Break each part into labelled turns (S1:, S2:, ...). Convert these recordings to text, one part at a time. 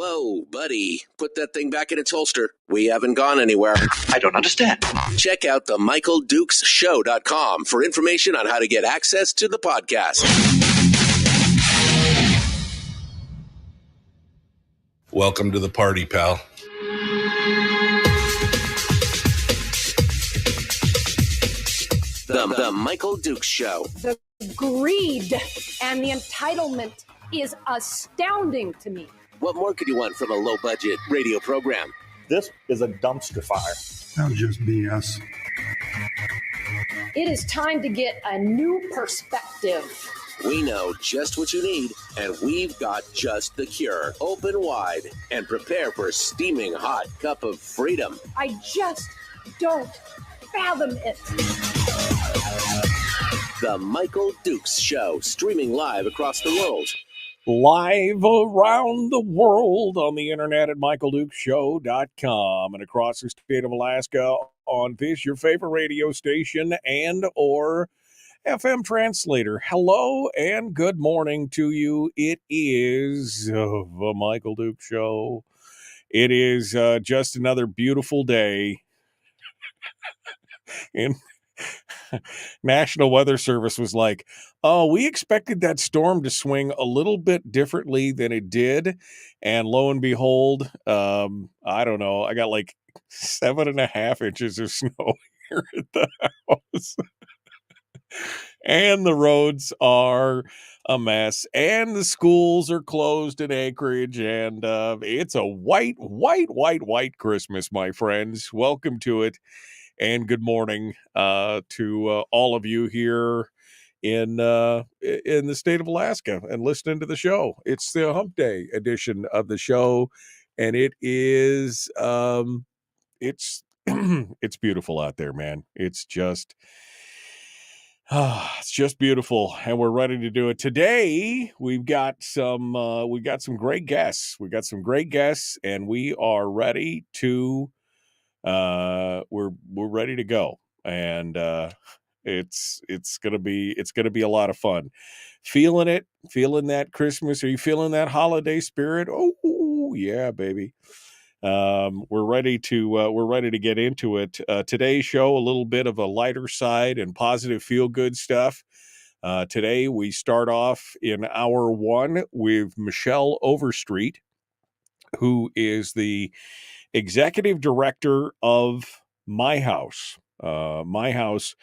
S1: Whoa, buddy. Put that thing back in its holster. We haven't gone anywhere.
S2: I don't understand.
S1: Check out the MichaelDukesShow.com for information on how to get access to the podcast.
S3: Welcome to the party, pal.
S1: The Michael Dukes Show.
S4: The greed and the entitlement is astounding to me.
S1: What more could you want from a low-budget radio program?
S5: This is a dumpster fire.
S6: That's just BS.
S4: It is time to get a new perspective.
S1: We know just what you need, and we've got just the cure. Open wide and prepare for a steaming hot cup of freedom.
S4: I just don't fathom it.
S1: The Michael Dukes Show, streaming live across the world.
S7: Live around the world on the internet at MichaelDukesShow.com and across the state of Alaska on this, your favorite radio station and or FM translator. Hello and good morning to you. It is the Michael Dukes Show. It is just another beautiful day. And National Weather Service was like, oh, we expected that storm to swing a little bit differently than it did. And lo and behold, I don't know, I got like 7.5 inches of snow here at the house. And the roads are a mess. And the schools are closed in Anchorage. And it's a white Christmas, my friends. Welcome to it. And good morning to all of you here in the state of Alaska and listening to the show. It's the Hump Day edition of the show, and it is it's it's beautiful out there, man. It's just beautiful, and we're ready to do it today. We've got some great guests. We got some great guests, and we are ready to. We're ready to go, and it's gonna be a lot of fun. Feeling that Christmas. Are you feeling that holiday spirit? Oh yeah, baby. We're ready to get into it. Today's show, a little bit of a lighter side and positive feel good stuff. Today we start off in hour one with Michelle Overtreet, who is the executive director of My House. My House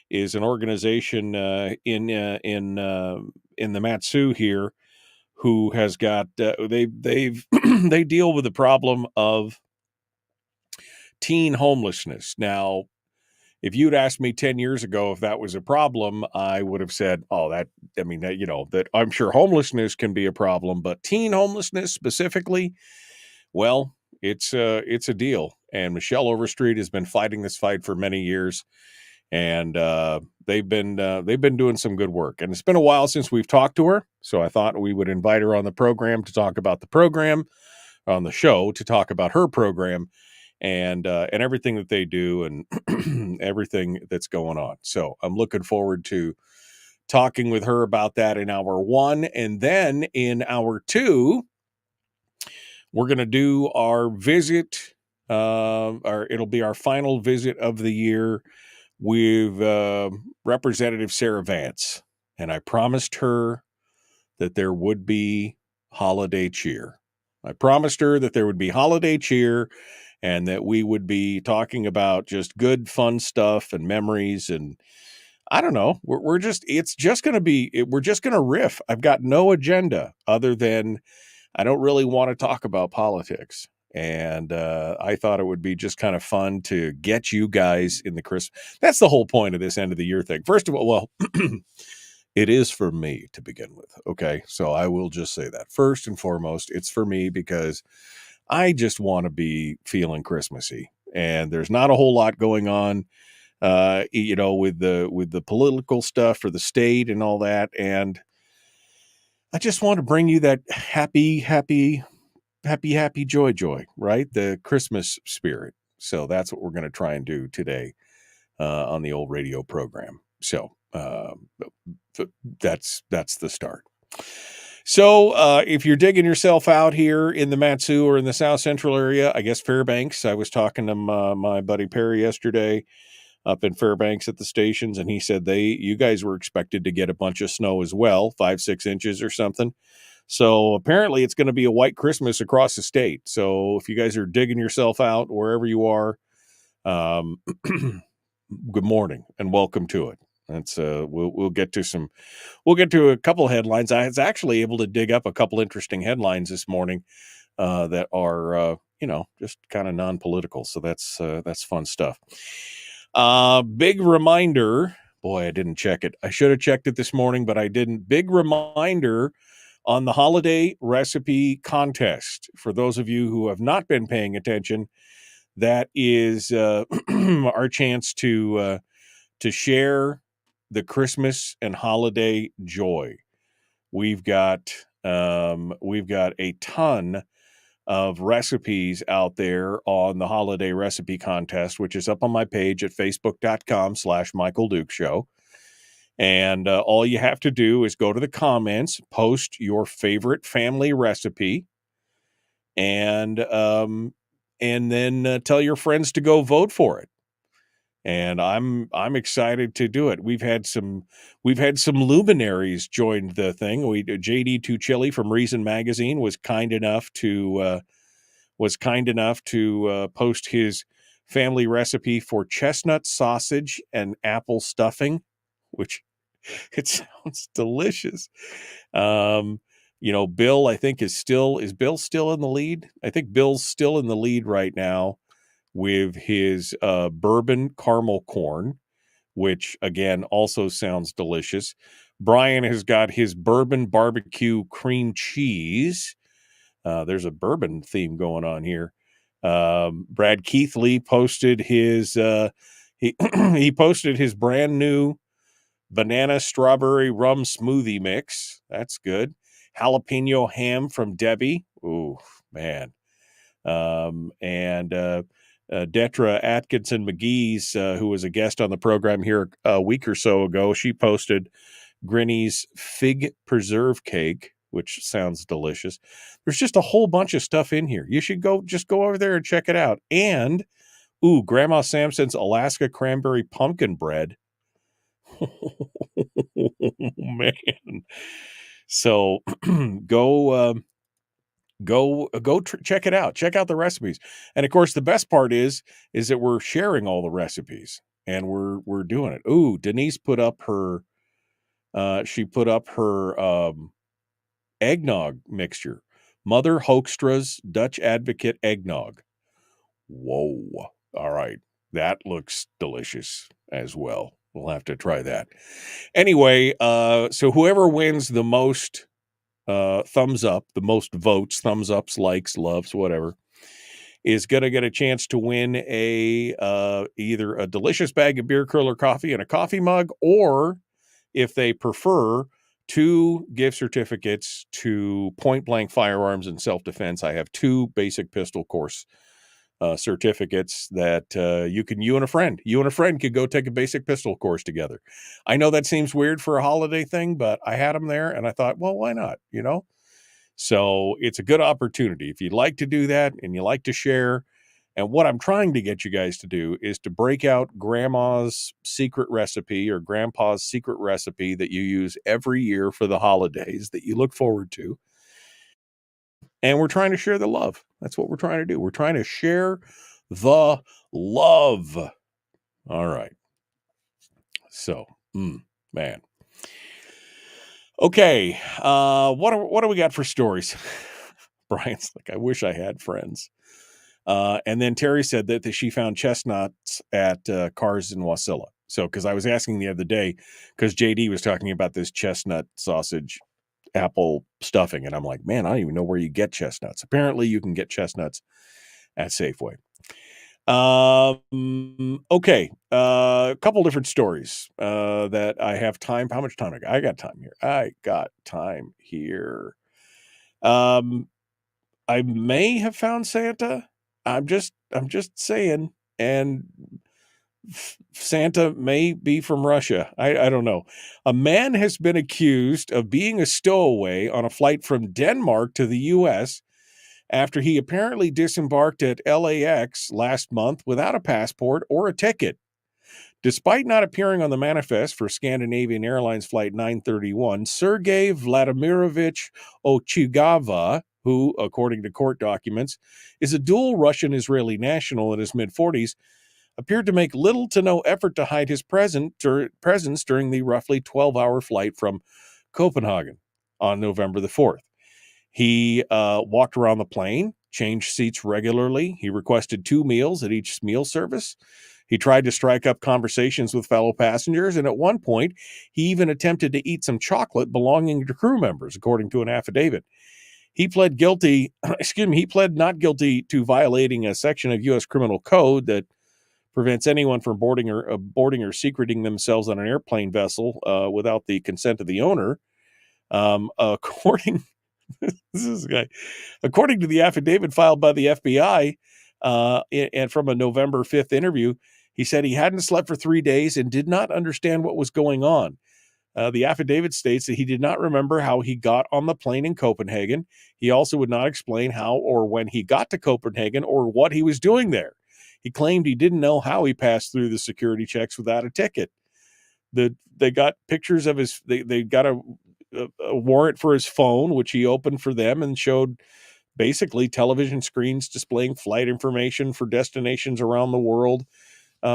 S7: is an organization in the MatSu here who has got they deal with the problem of teen homelessness. Now, if you'd asked me 10 years ago if that was a problem, I would have said, that I'm sure homelessness can be a problem, but teen homelessness specifically, well, it's a deal. And Michelle Overtreet has been fighting this fight for many years, and they've been doing some good work. And it's been a while since we've talked to her, so I thought we would invite her on the program to talk about the program, on the show to talk about her program, and everything that they do and everything that's going on. So I'm looking forward to talking with her about that in hour one, and then in hour two, we're going to do our visit, it'll be our final visit of the year with Representative Sarah Vance. And I promised her that there would be holiday cheer. I promised her that there would be holiday cheer and that we would be talking about just good, fun stuff and memories. And I don't know, we're just going to riff. I've got no agenda other than I don't really want to talk about politics. And I thought it would be just kind of fun to get you guys in the Christmas. That's the whole point of this end of the year thing. First of all, well, it is for me to begin with. Okay. So I will just say that first and foremost, it's for me because I just want to be feeling Christmassy, and there's not a whole lot going on, with the political stuff for the state and all that. And I just want to bring you that happy, joy, right? The Christmas spirit. So that's what we're going to try and do today on the old radio program. So that's the start. So if you're digging yourself out here in the MatSu or in the South Central area, I guess Fairbanks. I was talking to my buddy Perry yesterday up in Fairbanks at the stations, and he said you guys were expected to get a bunch of snow as well, 5-6 inches or something. So apparently it's going to be a white Christmas across the state. So if you guys are digging yourself out wherever you are, good morning and welcome to it. That's we'll get to a couple headlines. I was actually able to dig up a couple interesting headlines this morning that are just kind of non-political. So that's fun stuff. Big reminder. Boy, I didn't check it. I should have checked it this morning, but I didn't. Big reminder on the holiday recipe contest. For those of you who have not been paying attention, that is our chance to share the Christmas and holiday joy. We've got a ton of recipes out there on the holiday recipe contest, which is up on my page at facebook.com/Michael Duke Show. And all you have to do is go to the comments, post your favorite family recipe, and then tell your friends to go vote for it. And I'm excited to do it. We've had some luminaries join the thing. JD Too Chilly from Reason Magazine was kind enough to post his family recipe for chestnut sausage and apple stuffing, which it sounds delicious. Bill, I think is Bill still in the lead? I think Bill's still in the lead right now with his bourbon caramel corn, which again also sounds delicious. Brian has got his bourbon barbecue cream cheese. There's a bourbon theme going on here. Brad Keithley posted his he posted his brand new banana strawberry rum smoothie mix. That's good. Jalapeno ham from Debbie. Ooh, man. And Detra Atkinson McGee's, who was a guest on the program here a week or so ago, she posted Grinny's fig preserve cake, which sounds delicious. There's just a whole bunch of stuff in here. You should go over there and check it out. And Grandma Sampson's Alaska cranberry pumpkin bread. Man. So check it out. Check out the recipes. And of course, the best part is that we're sharing all the recipes and we're doing it. Ooh, Denise put up her eggnog mixture. Mother Hoekstra's Dutch Advocate eggnog. Whoa. All right. That looks delicious as well. We'll have to try that. Anyway, so whoever wins the most thumbs up, the most votes, thumbs ups, likes, loves, whatever, is going to get a chance to win either a delicious bag of beer curler coffee and a coffee mug, or if they prefer, 2 gift certificates to Point Blank Firearms and Self-Defense. I have 2 basic pistol course certificates that you and a friend could go take a basic pistol course together. I know that seems weird for a holiday thing, but I had them there and I thought, well, why not? So it's a good opportunity if you'd like to do that and you like to share. And what I'm trying to get you guys to do is to break out grandma's secret recipe or grandpa's secret recipe that you use every year for the holidays that you look forward to. And we're trying to share the love. That's what we're trying to do. We're trying to share the love. All right. So, man. Okay. What do we got for stories? Brian's like, I wish I had friends. And then Terry said that she found chestnuts at Cars in Wasilla. So, because I was asking the other day, because JD was talking about this chestnut sausage apple stuffing, and I'm like, man, I don't even know where you get chestnuts. Apparently you can get chestnuts at Safeway. Okay. A couple different stories that I have time. How much time I got time here? I got time here. I may have found Santa. I'm just saying. And Santa may be from Russia. I don't know. A man has been accused of being a stowaway on a flight from Denmark to the U.S. after he apparently disembarked at LAX last month without a passport or a ticket. Despite not appearing on the manifest for Scandinavian Airlines Flight 931, Sergei Vladimirovich Ochigava, who, according to court documents, is a dual Russian-Israeli national in his mid-40s, appeared to make little to no effort to hide his presence during the roughly 12-hour flight from Copenhagen on November the 4th. He walked around the plane, changed seats regularly. He requested 2 meals at each meal service. He tried to strike up conversations with fellow passengers, and at one point, he even attempted to eat some chocolate belonging to crew members, according to an affidavit. He pled not guilty to violating a section of U.S. Criminal Code that prevents anyone from boarding or secreting themselves on an airplane vessel without the consent of the owner. According to the affidavit filed by the FBI, and from a November 5th interview, he said he hadn't slept for 3 days and did not understand what was going on. The affidavit states that he did not remember how he got on the plane in Copenhagen. He also would not explain how or when he got to Copenhagen or what he was doing there. He claimed he didn't know how he passed through the security checks without a ticket. They got pictures of his. They got a warrant for his phone, which he opened for them and showed basically television screens displaying flight information for destinations around the world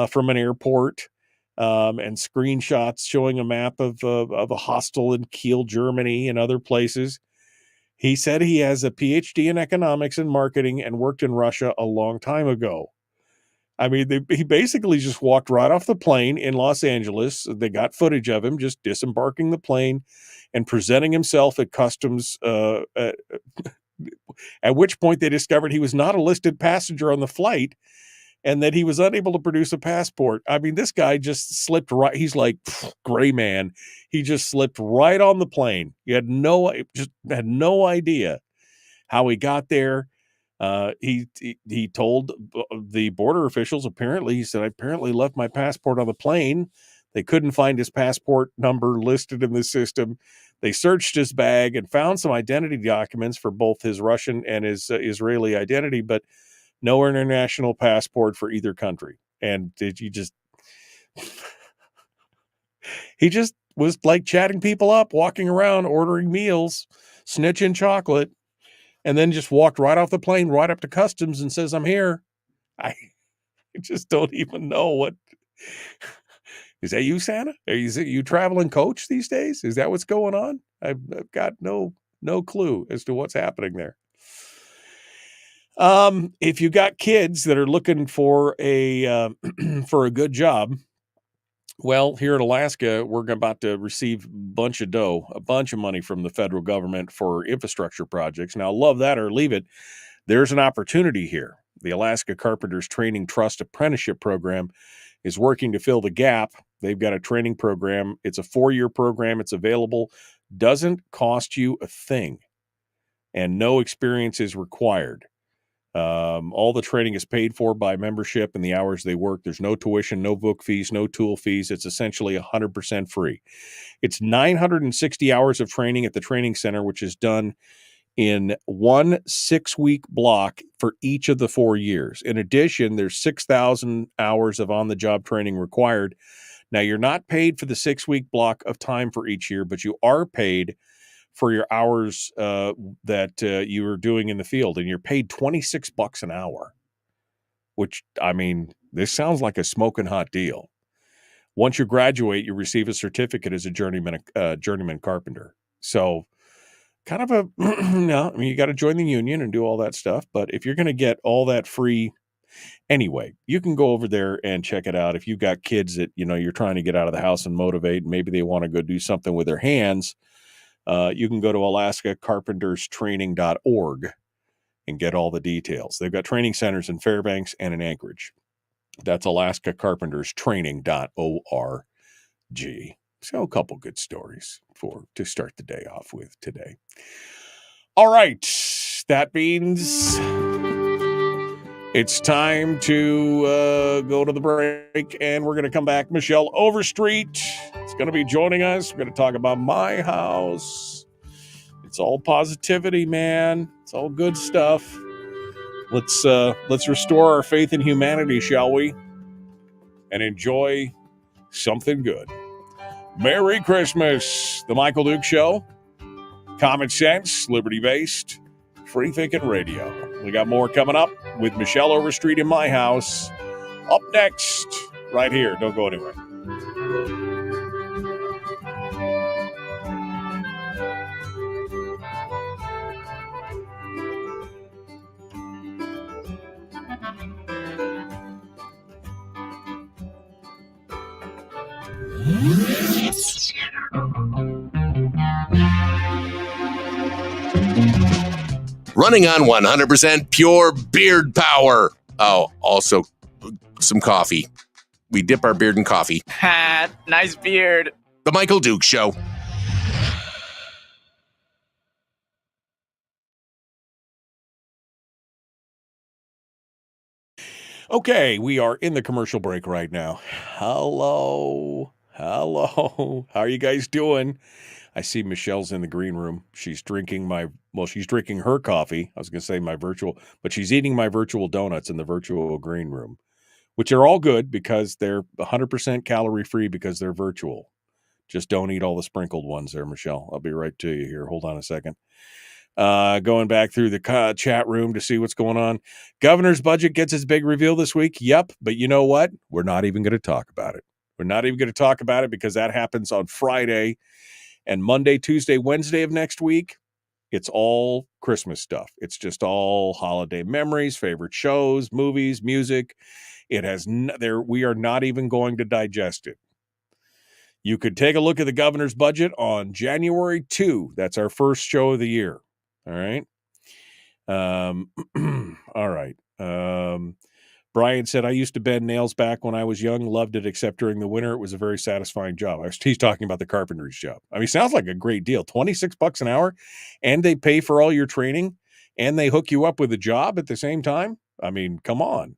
S7: from an airport, and screenshots showing a map of a hostel in Kiel, Germany, and other places. He said he has a PhD in economics and marketing and worked in Russia a long time ago. I mean, he basically just walked right off the plane in Los Angeles. They got footage of him just disembarking the plane and presenting himself at customs, at which point they discovered he was not a listed passenger on the flight and that he was unable to produce a passport. I mean, this guy just slipped right. He's like gray man. He just slipped right on the plane. He had no idea how he got there. He told the border officials, he said, I apparently left my passport on the plane. They couldn't find his passport number listed in the system. They searched his bag and found some identity documents for both his Russian and his Israeli identity, but no international passport for either country. And he just was like chatting people up, walking around, ordering meals, snitching chocolate, and then just walked right off the plane, right up to customs and says, I'm here. I just don't even know what. Is that you, Santa? Is it you traveling coach these days? Is that what's going on? I've got no clue as to what's happening there. If you got kids that are looking for a for a good job, well, here in Alaska, we're about to receive a bunch of money from the federal government for infrastructure projects. Now, love that or leave it. There's an opportunity here. The Alaska Carpenters Training Trust Apprenticeship Program is working to fill the gap. They've got a training program. It's a 4-year program. It's available. Doesn't cost you a thing, and no experience is required. All the training is paid for by membership and the hours they work. There's no tuition, no book fees, no tool fees. It's essentially 100% free. It's 960 hours of training at the training center, which is done in 1 6-week block for each of the 4 years. In addition, there's 6,000 hours of on-the-job training required. Now, you're not paid for the 6-week block of time for each year, but you are paid for your hours that you are doing in the field, and you're paid $26 an hour, which, I mean, this sounds like a smoking hot deal. Once you graduate, you receive a certificate as a journeyman carpenter. So kind of a, no, I mean, you got to join the union and do all that stuff, but if you're going to get all that free anyway, you can go over there and check it out. If you've got kids that, you're trying to get out of the house and motivate, maybe they want to go do something with their hands, you can go to alaskacarpenterstraining.org and get all the details. They've got training centers in Fairbanks and in Anchorage. That's alaskacarpenterstraining.org. So a couple good stories to start the day off with today. All right. That means It's time to go to the break, and we're going to come back. Michelle Overtreet is going to be joining us. We're going to talk about my house. It's all positivity, man. It's all good stuff. Let's restore our faith in humanity, shall we? And enjoy something good. Merry Christmas. The Michael Duke Show. Common sense, liberty-based, free-thinking radio. We got more coming up with Michelle Overstreet in my house. Up next, right here. Don't go anywhere.
S1: Running on 100% pure beard power. Oh, also some coffee. We dip our beard in coffee.
S2: Ha, nice beard.
S1: The Michael Duke Show.
S7: Okay, we are in the commercial break right now. Hello. How are you guys doing? I see Michelle's in the green room. She's drinking her coffee. I was going to say my virtual, but she's eating my virtual donuts in the virtual green room, which are all good because they're 100% calorie free because they're virtual. Just don't eat all the sprinkled ones there, Michelle. I'll be right to you here. Hold on a second. Going back through the chat room to see what's going on. Governor's budget gets its big reveal this week. Yep. But you know what? We're not even going to talk about it. We're not even going to talk about it because that happens on Friday. And Monday, Tuesday, Wednesday of next week, it's all Christmas stuff. It's just all holiday memories, favorite shows, movies, music. It has we are not even going to digest it. You could take a look at the governor's budget on January 2. That's our first show of the year. All right. All right. Brian said, I used to bend nails back when I was young, loved it, except during the winter. It was a very satisfying job. He's talking about the carpenter's job. I mean, sounds like a great deal. $26 an hour, and they pay for all your training, and they hook you up with a job at the same time. I mean, come on.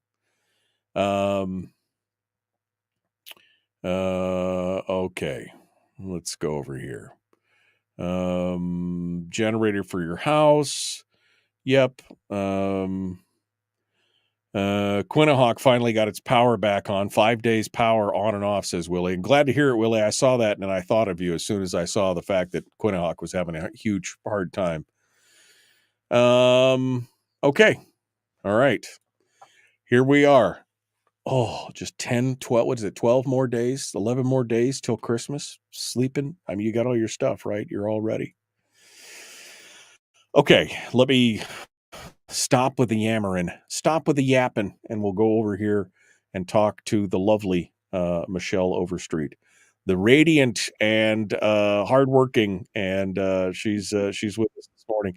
S7: Okay. Let's go over here. Generator for your house. Yep. Quinahawk finally got its power back on. 5 days power on and off, says Willie. And glad to hear it, Willie. I saw that and I thought of you as soon as I saw the fact that Quinahawk was having a huge hard time. Okay. All right. Here we are. Oh, just 10, 12, what is it? 12 more days, 11 more days till Christmas. Sleeping. I mean, you got all your stuff, right? You're all ready. Okay. Let me stop with the yammering, stop with the yapping, and we'll go over here and talk to the lovely Michelle Overstreet, the radiant and hardworking, and she's with us this morning.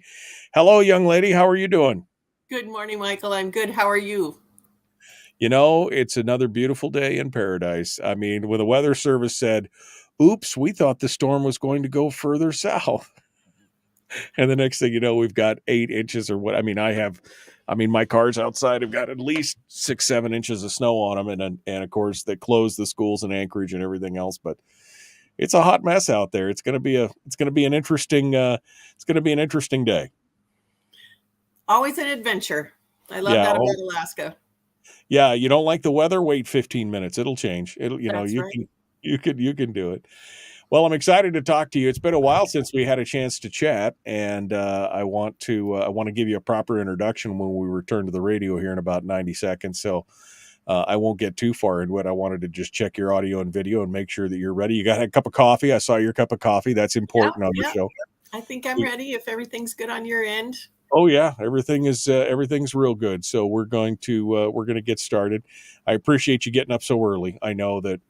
S7: Hello, young lady. How are you doing?
S8: Good morning, Michael. I'm good. How are you?
S7: You know, it's another beautiful day in paradise. I mean, when the weather service said, oops, we thought the storm was going to go further south. And the next thing you know, we've got 8 inches or what. I mean, my cars outside have got at least 6-7 inches of snow on them. And of course they closed the schools in Anchorage and everything else, but it's a hot mess out there. It's going to be an interesting day.
S8: Always an adventure. I love that about Alaska.
S7: Yeah. You don't like the weather? Wait 15 minutes. It'll change. You can do it. Well, I'm excited to talk to you. It's been a while since we had a chance to chat, and I want to give you a proper introduction when we return to the radio here in about 90 seconds. So I won't get too far into it. I wanted to just check your audio and video and make sure that you're ready. You got a cup of coffee? I saw your cup of coffee. That's important on the show.
S8: I think I'm ready if everything's good on your end.
S7: Oh yeah, everything's real good. So we're going to get started. I appreciate you getting up so early. I know that,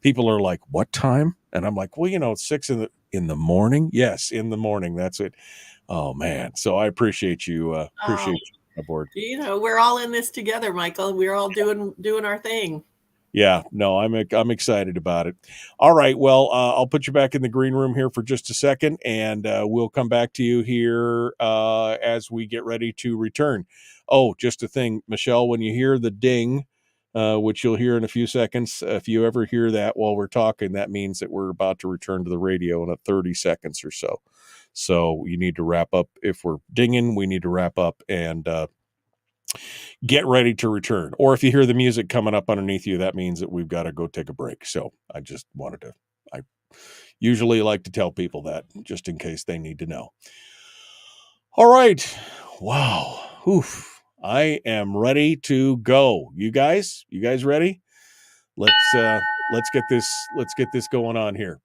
S7: people are like, what time? And I'm like, well, it's 6 in the morning. Yes, in the morning. That's it. Oh man. So I appreciate you. You aboard.
S8: We're all in this together, Michael. We're all doing our thing.
S7: Yeah, no, I'm excited about it. All right, well, I'll put you back in the green room here for just a second, and we'll come back to you here as we get ready to return. Oh, just a thing, Michelle, when you hear the ding, which you'll hear in a few seconds, if you ever hear that while we're talking, that means that we're about to return to the radio in a 30 seconds or so. So you need to wrap up. If we're dinging, we need to wrap up and get ready to return. Or if you hear the music coming up underneath you, that means that we've got to go take a break. So I just wanted to, I usually like to tell people that just in case they need to know. All right. Wow. Oof. I am ready to go. You guys ready? Let's get this going on here.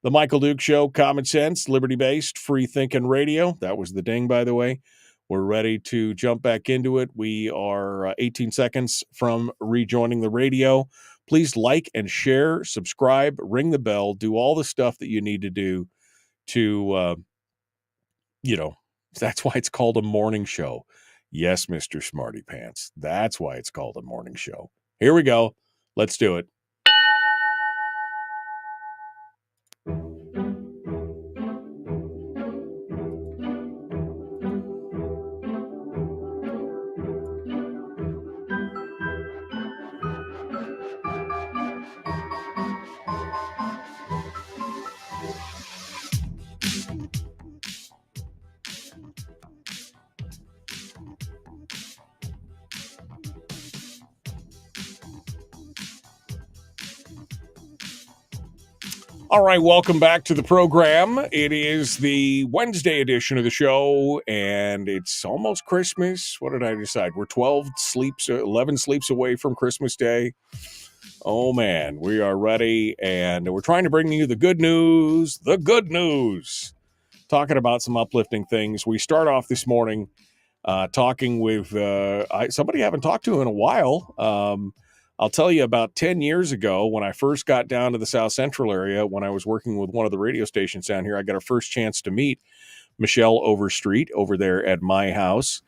S7: The Michael Duke Show, common sense, liberty-based, free thinking radio. That was the ding, by the way. We're ready to jump back into it. We are 18 seconds from rejoining the radio. Please like and share, subscribe, ring the bell, do all the stuff that you need to do to, that's why it's called a morning show. Yes, Mr. Smarty Pants. That's why it's called a morning show. Here we go. Let's do it. All right, welcome back to the program. It is the Wednesday edition of the show, and it's almost Christmas. What did I decide? We're 11 sleeps away from Christmas Day. Oh, man, we are ready, and we're trying to bring you the good news, talking about some uplifting things. We start off this morning talking with somebody I haven't talked to in a while. I'll tell you, about 10 years ago, when I first got down to the South Central area, when I was working with one of the radio stations down here, I got a first chance to meet Michelle Overtreet over there at my house.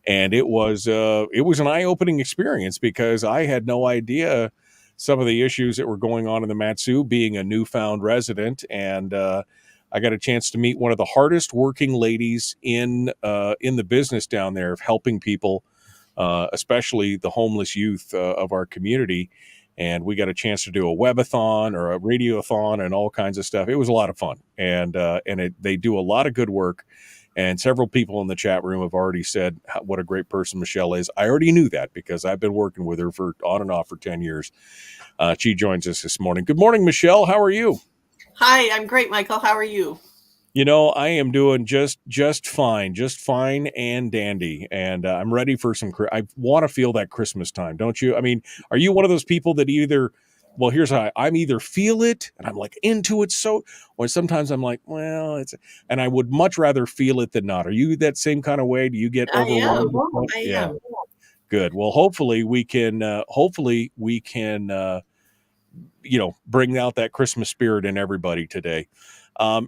S7: And it was an eye-opening experience because I had no idea some of the issues that were going on in the MatSu, being a newfound resident. And I got a chance to meet one of the hardest working ladies in the business down there of helping people, especially the homeless youth of our community. And we got a chance to do a webathon or a radiothon and all kinds of stuff. It was a lot of fun. And they do a lot of good work. And several people in the chat room have already said what a great person Michelle is. I already knew that because I've been working with her for on and off for 10 years. She joins us this morning. Good morning, Michelle. How are you?
S8: Hi, I'm great, Michael. How are you?
S7: You know, I am doing just fine and dandy. And I'm ready for I want to feel that Christmas time. Don't you? I mean, are you one of those people that here's how I'm either feel it and I'm like into it. Or sometimes I'm like, well, and I would much rather feel it than not. Are you that same kind of way? Do you get overwhelmed?
S8: I am.
S7: Good. Well, hopefully we can, bring out that Christmas spirit in everybody today.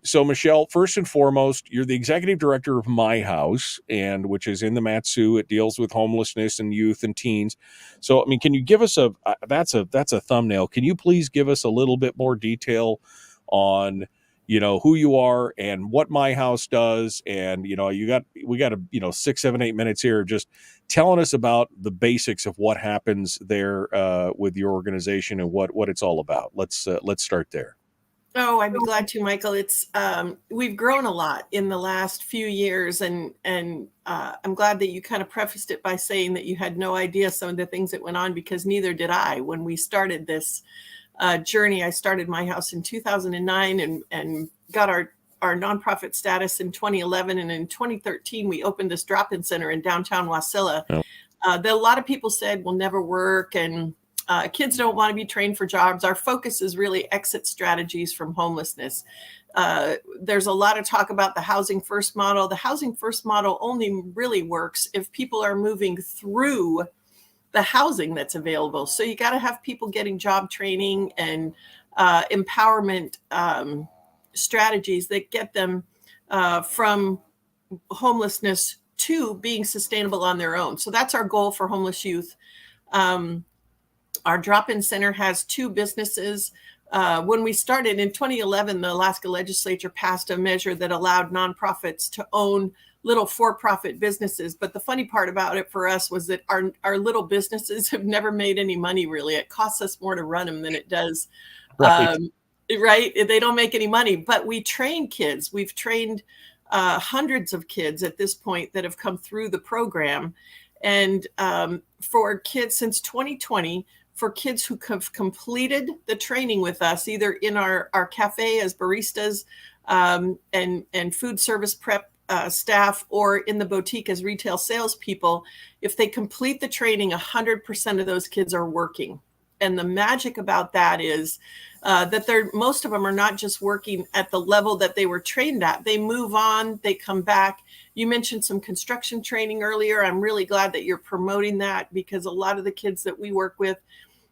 S7: So Michelle, first and foremost, you're the executive director of My House, which is in the MatSu. It deals with homelessness and youth and teens. So, I mean, can you give us that's a thumbnail. Can you please give us a little bit more detail on, who you are and what My House does? And, we got 6, 7, 8 minutes here, just telling us about the basics of what happens there with your organization and what it's all about. Let's start there.
S8: Oh, I'd be glad to, Michael. It's we've grown a lot in the last few years, and I'm glad that you kind of prefaced it by saying that you had no idea some of the things that went on, because neither did I when we started this journey. I started My House in 2009 and got our nonprofit status in 2011, and in 2013 we opened this drop-in center in downtown Wasilla. Oh. That a lot of people said will never work, and kids don't want to be trained for jobs. Our focus is really exit strategies from homelessness. There's a lot of talk about the housing first model. The housing first model only really works if people are moving through the housing that's available. So you got to have people getting job training and empowerment strategies that get them from homelessness to being sustainable on their own. So that's our goal for homeless youth. Our drop-in center has 2 businesses. When we started in 2011, the Alaska legislature passed a measure that allowed nonprofits to own little for-profit businesses. But the funny part about it for us was that our little businesses have never made any money, really. It costs us more to run them than it does.
S7: Right.
S8: Right? They don't make any money, but we train kids. We've trained hundreds of kids at this point that have come through the program. And for kids since 2020, for kids who have completed the training with us, either in our cafe as baristas and food service prep staff, or in the boutique as retail salespeople, if they complete the training, 100% of those kids are working. And the magic about that is that most of them are not just working at the level that they were trained at. They move on, they come back. You mentioned some construction training earlier. I'm really glad that you're promoting that, because a lot of the kids that we work with,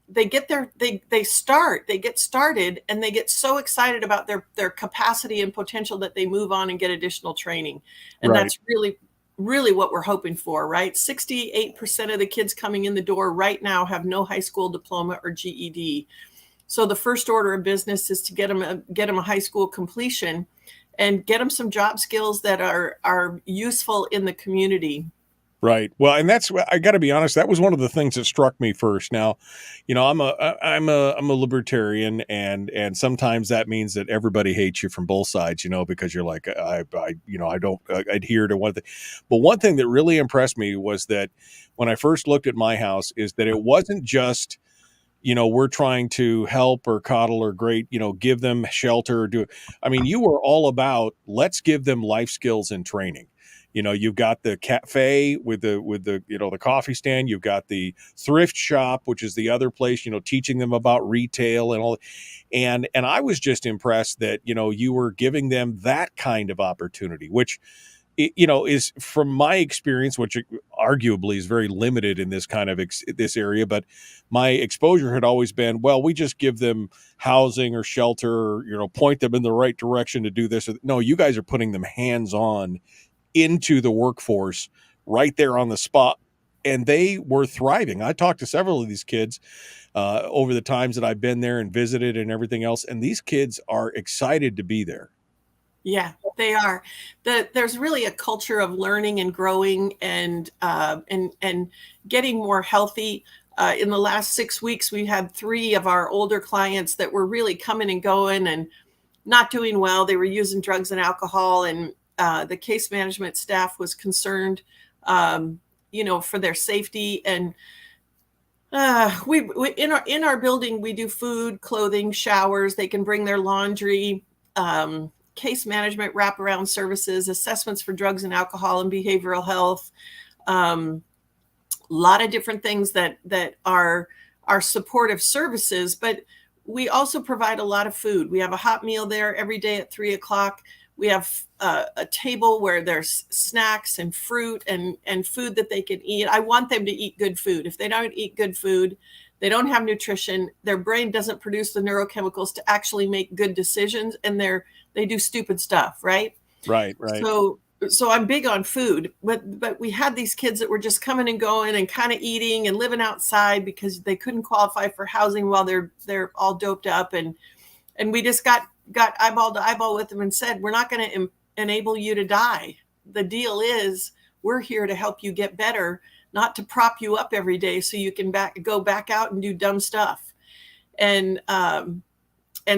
S8: they get get started, and they get so excited about their capacity and potential that they move on and get additional training. And
S7: Right.
S8: that's really what we're hoping for, right? 68% of the kids coming in the door right now have no high school diploma or GED. So the first order of business is to get them a high school completion and get them some job skills that are useful in the community.
S7: Right. Well, and that's, I got to be honest, that was one of the things that struck me first. Now, I'm a libertarian, and sometimes that means that everybody hates you from both sides, because you're like, I don't adhere to one thing. But one thing that really impressed me was that when I first looked at my house, is that it wasn't just, we're trying to help or coddle or give them shelter or you were all about, let's give them life skills and training. You've got the cafe with the coffee stand. You've got the thrift shop, which is the other place, teaching them about retail and all. And I was just impressed that, you were giving them that kind of opportunity, which, is from my experience, which arguably is very limited in this kind of this area. But my exposure had always been, well, we just give them housing or shelter, or, point them in the right direction to do this. No, you guys are putting them hands-on into the workforce right there on the spot, and they were thriving. I talked to several of these kids over the times that I've been there and visited and everything else, and these kids are excited to be there.
S8: Yeah, they are. There's really a culture of learning and growing and getting more healthy. In the last 6 weeks, we had 3 of our older clients that were really coming and going and not doing well. They were using drugs and alcohol, and the case management staff was concerned, for their safety. And we in our building, we do food, clothing, showers. They can bring their laundry, case management, wraparound services, assessments for drugs and alcohol and behavioral health. A lot of different things that are supportive services, but we also provide a lot of food. We have a hot meal there every day at 3:00. We have a table where there's snacks and fruit and food that they can eat. I want them to eat good food. If they don't eat good food, they don't have nutrition. Their brain doesn't produce the neurochemicals to actually make good decisions, and they do stupid stuff, right?
S7: Right.
S8: So I'm big on food, but we had these kids that were just coming and going and kind of eating and living outside because they couldn't qualify for housing while they're all doped up, and we just got eyeball to eyeball with them and said, we're not going to enable you to die. The deal is, we're here to help you get better, not to prop you up every day so you can go back out and do dumb stuff. And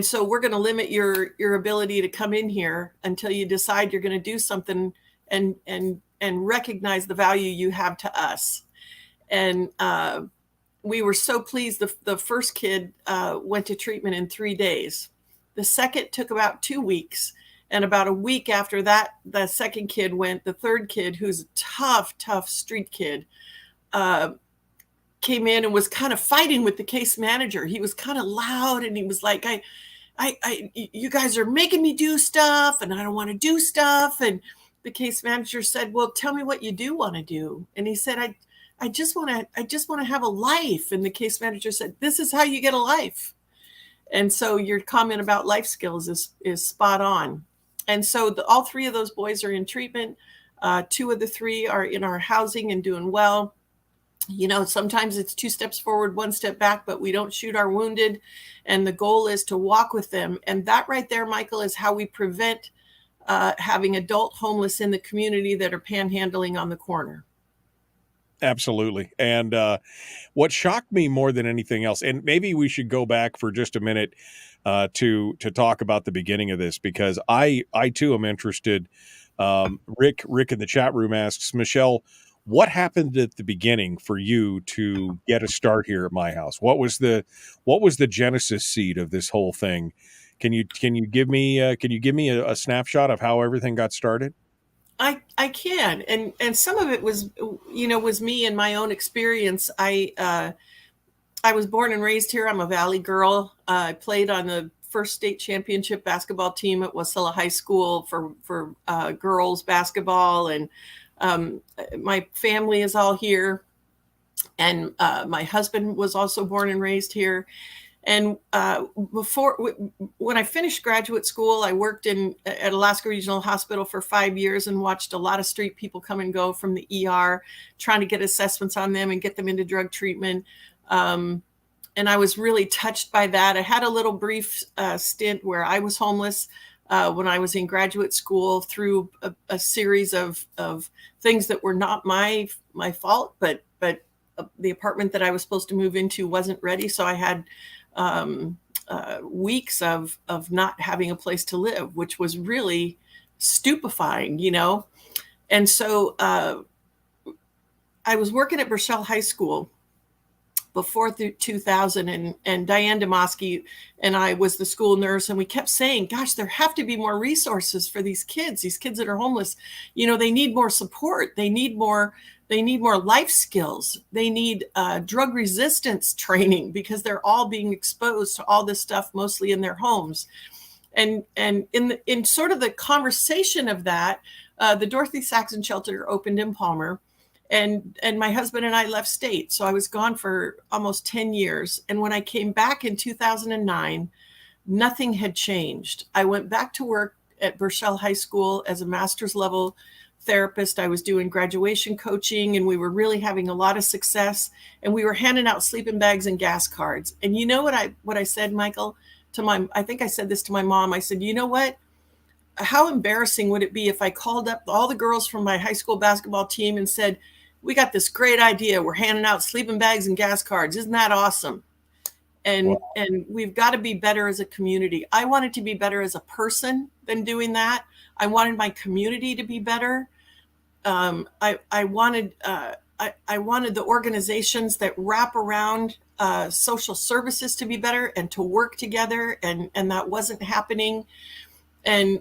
S8: so we're going to limit your ability to come in here until you decide you're going to do something and recognize the value you have to us. And we were so pleased. The first kid went to treatment in 3 days. The second took about 2 weeks. And about a week after that, the second kid went. The third kid, who's a tough street kid, came in and was kind of fighting with the case manager. He was kind of loud, and he was like, you guys are making me do stuff, and I don't want to do stuff. And the case manager said, well, tell me what you do want to do. And he said, I just want to have a life. And the case manager said, this is how you get a life. And so your comment about life skills is spot on. And so all 3 of those boys are in treatment. 2 of the 3 are in our housing and doing well. Sometimes it's 2 steps forward, 1 step back, but we don't shoot our wounded. And the goal is to walk with them. And that right there, Michael, is how we prevent having adult homeless in the community that are panhandling on the corner.
S7: Absolutely. And what shocked me more than anything else, and maybe we should go back for just a minute to talk about the beginning of this, because I too am interested. Rick in the chat room asks, Michelle, what happened at the beginning for you to get a start here at my house? What was the genesis seed of this whole thing? Can you give me a snapshot of how everything got started?
S8: I can, and some of it was me and my own experience. I was born and raised here. I'm a Valley girl. I played on the first state championship basketball team at Wasilla High School for girls basketball, and my family is all here, and my husband was also born and raised here. And when I finished graduate school, I worked at Alaska Regional Hospital for 5 years and watched a lot of street people come and go from the ER, trying to get assessments on them and get them into drug treatment. And I was really touched by that. I had a little brief stint where I was homeless when I was in graduate school through a series of things that were not my fault, but the apartment that I was supposed to move into wasn't ready. So I had weeks of not having a place to live, which was really stupefying, And so I was working at Burchell High School before 2000, and Diane Demoski and I was the school nurse, and we kept saying, gosh, there have to be more resources for these kids that are homeless. They need more support. They need more life skills. They need drug resistance training, because they're all being exposed to all this stuff, mostly in their homes. And in sort of the conversation of that, the Dorothy Saxon Shelter opened in Palmer, and my husband and I left state. So I was gone for almost 10 years. And when I came back in 2009, nothing had changed. I went back to work at Burchell High School as a master's level therapist. I was doing graduation coaching, and we were really having a lot of success, and we were handing out sleeping bags and gas cards. And you know what I said, Michael, I think I said this to my mom. I said, you know what? How embarrassing would it be if I called up all the girls from my high school basketball team and said, we got this great idea. We're handing out sleeping bags and gas cards. Isn't that awesome? And wow. And we've got to be better as a community. I wanted to be better as a person than doing that. I wanted my community to be better. I wanted the organizations that wrap around social services to be better and to work together, and that wasn't happening. And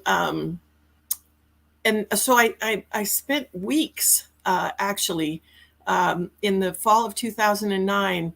S8: so I spent weeks actually in the fall of 2009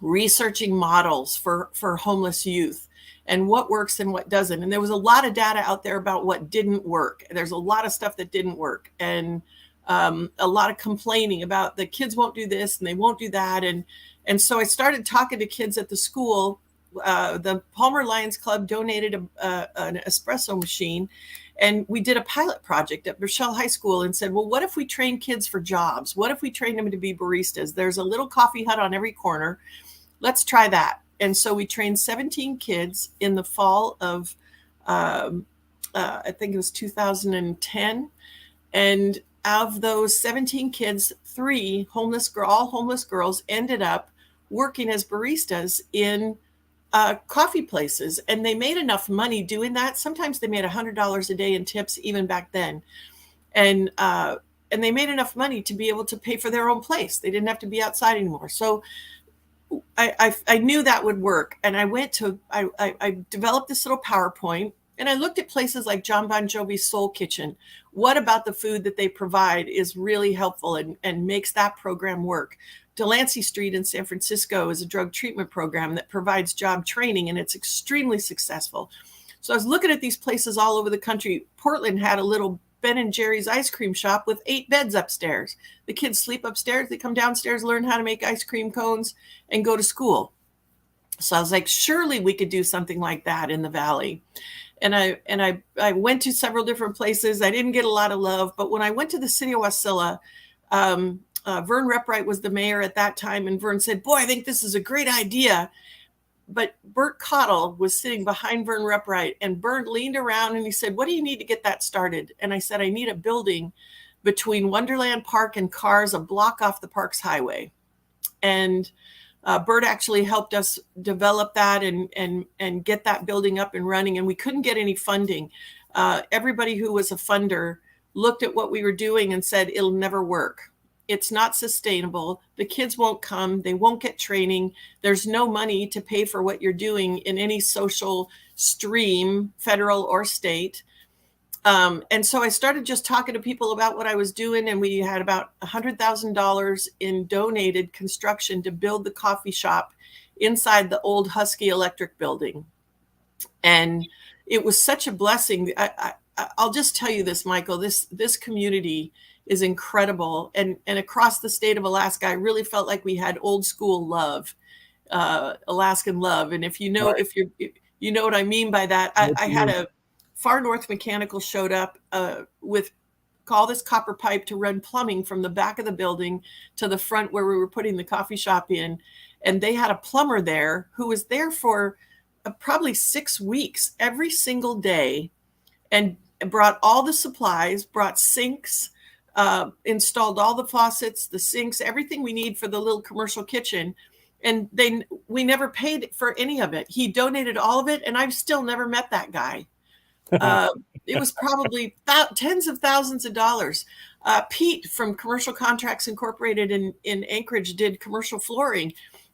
S8: researching models for homeless youth, and what works and what doesn't. And there was a lot of data out there about what didn't work. There's a lot of stuff that didn't work, and a lot of complaining about the kids won't do this and they won't do that. And so I started talking to kids at the school. The Palmer Lions Club donated an espresso machine, and we did a pilot project at Burchell High School and said, well, what if we train kids for jobs? What if we train them to be baristas? There's a little coffee hut on every corner. Let's try that. And so we trained 17 kids in the fall of, I think it was 2010. And of those 17 kids, 3 all homeless girls ended up working as baristas in coffee places. And they made enough money doing that. Sometimes they made $100 a day in tips, even back then. And they made enough money to be able to pay for their own place. They didn't have to be outside anymore. So I knew that would work. And I developed this little PowerPoint, and I looked at places like John Bon Jovi's Soul Kitchen. What about the food that they provide is really helpful and makes that program work? Delancey Street in San Francisco is a drug treatment program that provides job training, and it's extremely successful. So I was looking at these places all over the country. Portland had a little Ben and Jerry's ice cream shop with 8 beds upstairs. The kids sleep upstairs. They come downstairs, learn how to make ice cream cones, and go to school. So I was like, surely we could do something like that in the Valley. And I went to several different places. I didn't get a lot of love, but when I went to the city of Wasilla, Vern Repright was the mayor at that time, and Vern said, boy, I think this is a great idea. But Bert Cottle was sitting behind Vern Repright, and Bert leaned around and he said, what do you need to get that started? And I said, I need a building between Wonderland Park and Cars, a block off the Parks Highway. And Bert actually helped us develop that and get that building up and running. And we couldn't get any funding. Everybody who was a funder looked at what we were doing and said, it'll never work. It's not sustainable. The kids won't come. They won't get training. There's no money to pay for what you're doing in any social stream, federal or state. And so I started just talking to people about what I was doing. And we had about $100,000 in donated construction to build the coffee shop inside the old Husky Electric building. And it was such a blessing. I'll just tell you this, Michael, this community is incredible. And across the state of Alaska, I really felt like we had old school love, Alaskan love. And if you know,
S7: Right.
S8: if you know what I mean by that, I had a Far North Mechanical showed up with all this copper pipe to run plumbing from the back of the building to the front where we were putting the coffee shop in. And they had a plumber there who was there for probably 6 weeks every single day and brought all the supplies, brought sinks, installed all the faucets, the sinks, everything we need for the little commercial kitchen. And we never paid for any of it. He donated all of it. And I've still never met that guy. It was probably tens of thousands of dollars. Pete from Commercial Contracts Incorporated in Anchorage did commercial flooring.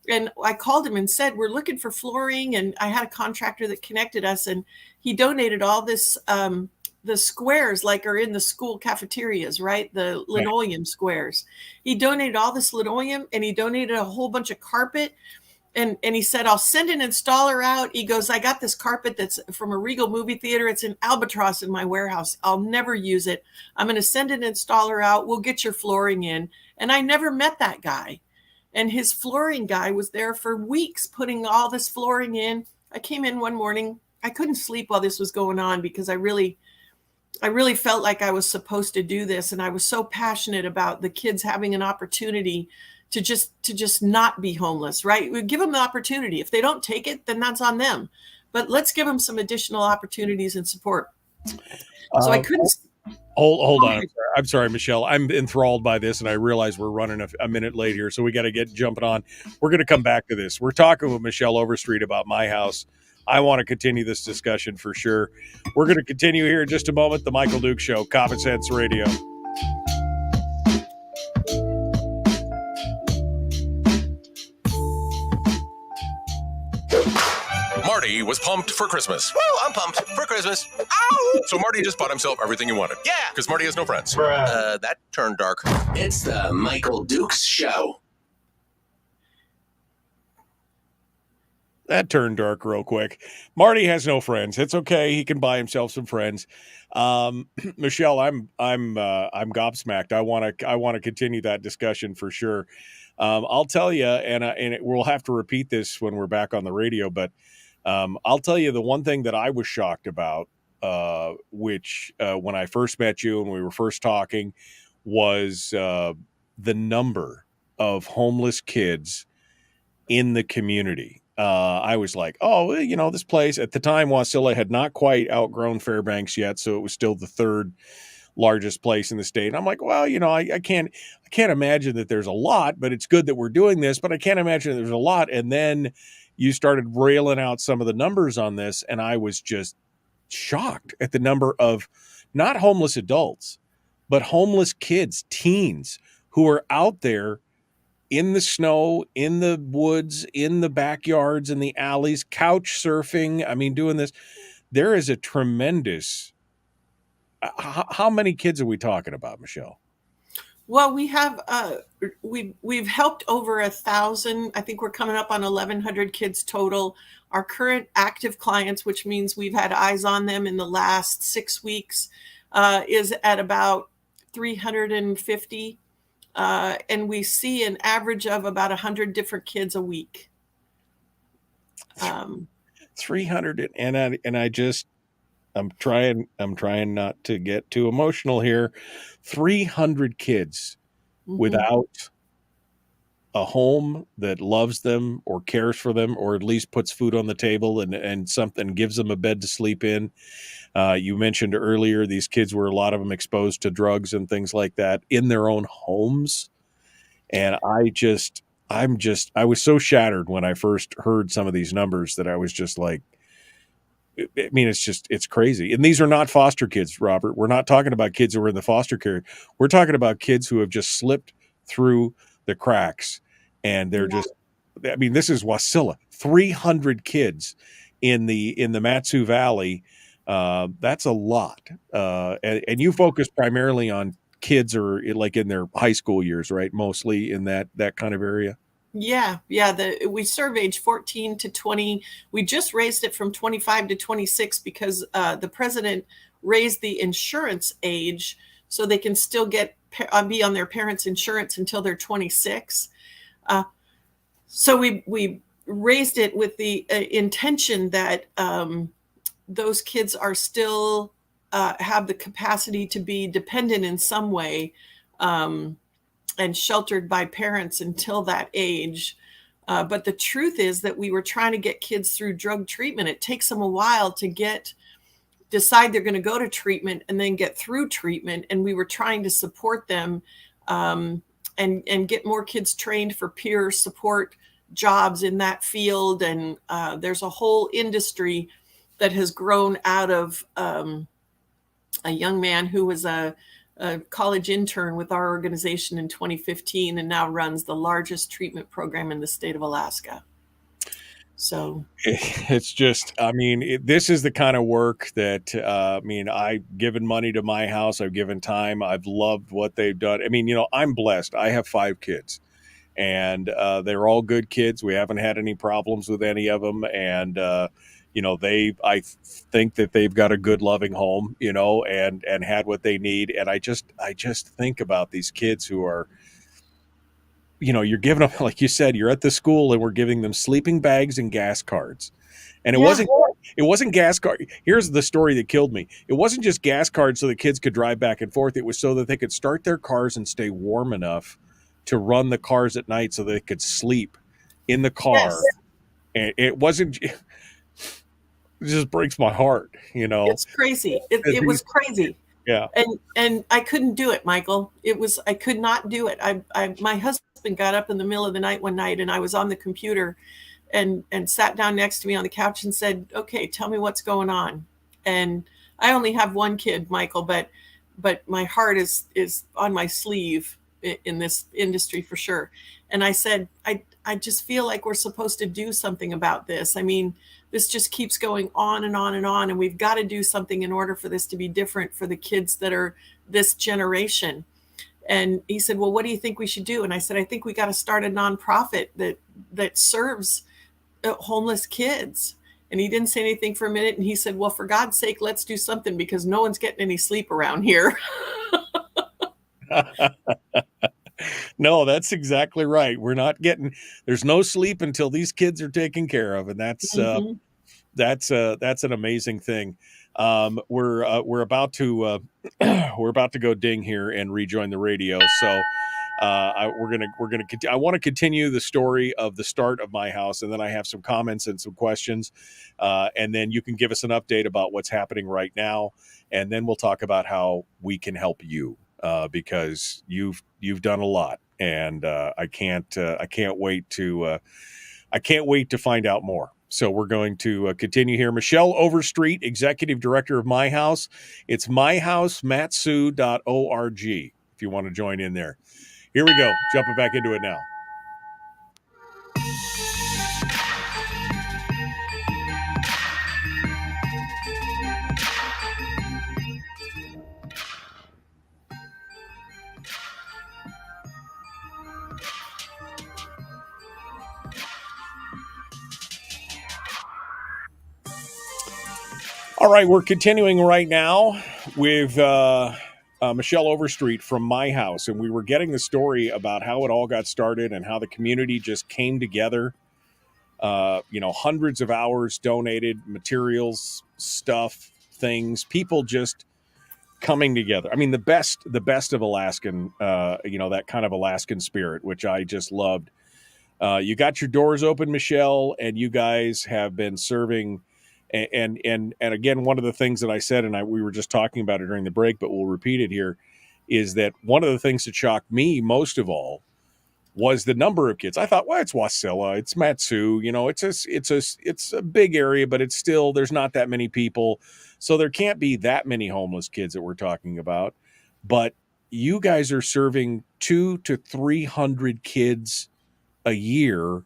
S8: And I called him and said, we're looking for flooring. And I had a contractor that connected us, and he donated all this, the squares like are in the school cafeterias, right? The linoleum squares. He donated all this linoleum, and he donated a whole bunch of carpet. And he said, I'll send an installer out. He goes, I got this carpet that's from a Regal movie theater. It's an albatross in my warehouse. I'll never use it. I'm going to send an installer out. We'll get your flooring in. And I never met that guy. And his flooring guy was there for weeks putting all this flooring in. I came in one morning. I couldn't sleep while this was going on because I really felt like I was supposed to do this. And I was so passionate about the kids having an opportunity to just not be homeless, right? We give them the opportunity. If they don't take it, then that's on them. But let's give them some additional opportunities and support. So I couldn't.
S7: Hold on. I'm sorry, Michelle. I'm enthralled by this, and I realize we're running a minute late here, so we got to get jumping on. We're going to come back to this. We're talking with Michelle Overstreet about My House. I want to continue this discussion for sure. We're going to continue here in just a moment. The Michael Duke Show, Common Sense Radio.
S3: Marty was pumped for Christmas.
S1: Woo, I'm pumped for Christmas. Ow!
S3: So Marty just bought himself everything he wanted.
S1: Yeah.
S3: Because Marty has no friends.
S1: That turned dark. It's the Michael Dukes Show.
S7: That turned dark real quick. Marty has no friends. It's okay. He can buy himself some friends. Michelle, I'm gobsmacked. I want to continue that discussion for sure. I'll tell you, we'll have to repeat this when we're back on the radio, but I'll tell you the one thing that I was shocked about, which when I first met you and we were first talking, was the number of homeless kids in the community. I was like, oh, this place at the time, Wasilla had not quite outgrown Fairbanks yet, so it was still the third largest place in the state. And I'm like, well, I can't imagine that there's a lot, but it's good that we're doing this, but I can't imagine there's a lot. And then you started railing out some of the numbers on this, and I was just shocked at the number of not homeless adults, but homeless kids, teens who are out there in the snow, in the woods, in the backyards, in the alleys, couch surfing. I mean, doing this. There is a tremendous. How many kids are we talking about, Michelle?
S8: Well, we have we've helped over 1,000. I think we're coming up on 1,100 kids total. Our current active clients, which means we've had eyes on them in the last 6 weeks, is at about 350. And we see an average of about 100 different kids a week.
S7: 300, I'm trying not to get too emotional here. 300 kids without a home that loves them or cares for them, or at least puts food on the table and something, gives them a bed to sleep in. You mentioned earlier, these kids were, a lot of them, exposed to drugs and things like that in their own homes. And I was so shattered when I first heard some of these numbers that I was just like, I mean, it's crazy. And these are not foster kids, Robert. We're not talking about kids who are in the foster care. We're talking about kids who have just slipped through the cracks, and they're just, I mean, this is Wasilla, 300 kids in the MatSu Valley. That's a lot. And you focus primarily on kids or like in their high school years, right? Mostly in that kind of area.
S8: Yeah. We serve age 14 to 20. We just raised it from 25 to 26 because the president raised the insurance age so they can still be on their parents' insurance until they're 26. So we raised it with the intention that those kids are still have the capacity to be dependent in some way and sheltered by parents until that age. But the truth is that we were trying to get kids through drug treatment. It takes them a while to decide they're going to go to treatment and then get through treatment. And we were trying to support them and get more kids trained for peer support jobs in that field. And there's a whole industry that has grown out of a young man who was a college intern with our organization in 2015 and now runs the largest treatment program in the state of Alaska. So
S7: it's just, I mean, this is the kind of work that, I mean, I've given money to my house. I've given time. I've loved what they've done. I mean, you know, I'm blessed. I have 5 kids, and they're all good kids. We haven't had any problems with any of them. And, you know, I think that they've got a good, loving home, you know, and had what they need. And I just think about these kids who are, you know, you're giving them, like you said, you're at the school and we're giving them sleeping bags and gas cards. And it wasn't gas card. Here's the story that killed me. It wasn't just gas cards so the kids could drive back and forth. It was so that they could start their cars and stay warm enough to run the cars at night so they could sleep in the car.
S8: Yes.
S7: And it wasn't, it just breaks my heart, you know.
S8: It's crazy. It was crazy.
S7: Yeah.
S8: And I couldn't do it, Michael. I could not do it. My husband got up in the middle of the night one night and I was on the computer and sat down next to me on the couch and said, okay, tell me what's going on. And I only have one kid, Michael, but my heart is on my sleeve in this industry for sure. And I said, I just feel like we're supposed to do something about this. I mean, this just keeps going on and on and on. And we've got to do something in order for this to be different for the kids that are this generation. And he said, well, what do you think we should do? And I said, I think we got to start a nonprofit that serves homeless kids. And he didn't say anything for a minute. And he said, well, for God's sake, let's do something because no one's getting any sleep around here.
S7: No, that's exactly right. We're not getting, there's no sleep until these kids are taken care of. And that's an amazing thing. We're about to go ding here and rejoin the radio. So I want to continue the story of the start of my house, and then I have some comments and some questions, and then you can give us an update about what's happening right now, and then we'll talk about how we can help you because you've done a lot, and I can't wait to find out more. So we're going to continue here. Michelle Overtreet, Executive Director of My House. It's myhousematsu.org if you want to join in there. Here we go. Jumping back into it now. All right, we're continuing right now with Michelle Overtreet from My House, and we were getting the story about how it all got started and how the community just came together. Hundreds of hours donated, materials, stuff, things. People just coming together. I mean, the best of Alaskan, that kind of Alaskan spirit, which I just loved. You got your doors open, Michelle, and you guys have been serving. And again, one of the things that I said, and we were just talking about it during the break, but we'll repeat it here, is that one of the things that shocked me most of all was the number of kids. I thought, well, it's Wasilla, it's MatSu, it's a big area, but it's still, there's not that many people, so there can't be that many homeless kids that we're talking about. But you guys are serving 200 to 300 kids a year,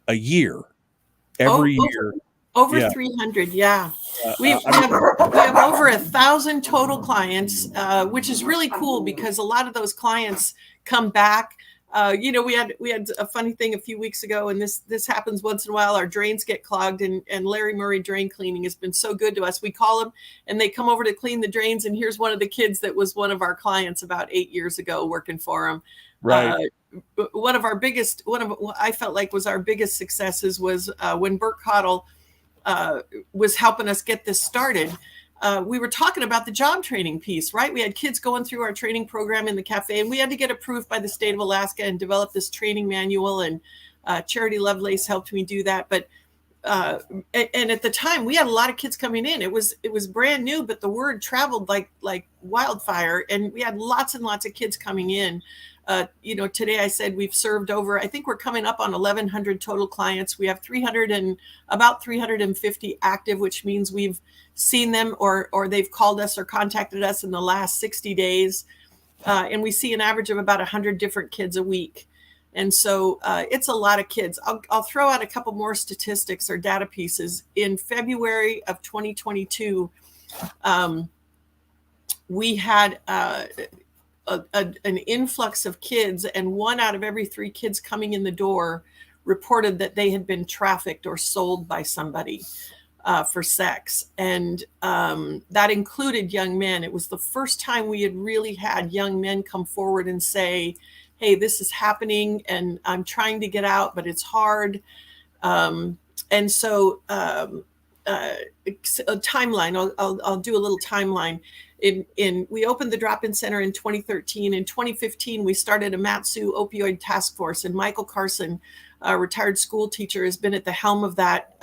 S7: every year.
S8: Over 300, yeah. We have over 1,000 total clients, which is really cool because a lot of those clients come back. We had a funny thing a few weeks ago, and this happens once in a while. Our drains get clogged, and Larry Murray Drain Cleaning has been so good to us. We call them, and they come over to clean the drains. And here's one of the kids that was one of our clients about 8 years ago, working for him.
S7: Right.
S8: I felt like was our biggest successes was when Bert Cottle was helping us get this started. We were talking about the job training piece, right? We had kids going through our training program in the cafe, and we had to get approved by the state of Alaska and develop this training manual. And Charity Lovelace helped me do that. But and at the time, we had a lot of kids coming in. It was brand new, but the word traveled like wildfire, and we had lots and lots of kids coming in. Today I said we've served over, I think we're coming up on 1,100 total clients. We have about 350 active, which means we've seen them or they've called us or contacted us in the last 60 days. And we see an average of about 100 different kids a week. And so it's a lot of kids. I'll throw out a couple more statistics or data pieces. In February of 2022, we had an influx of kids, and 1 out of every 3 kids coming in the door reported that they had been trafficked or sold by somebody for sex. And that included young men. It was the first time we had really had young men come forward and say, hey, this is happening and I'm trying to get out, but it's hard. And so a timeline, I'll do a little timeline. We opened the drop-in center in 2013. In 2015, we started a MatSu opioid task force, and Michael Carson, a retired school teacher, has been at the helm of that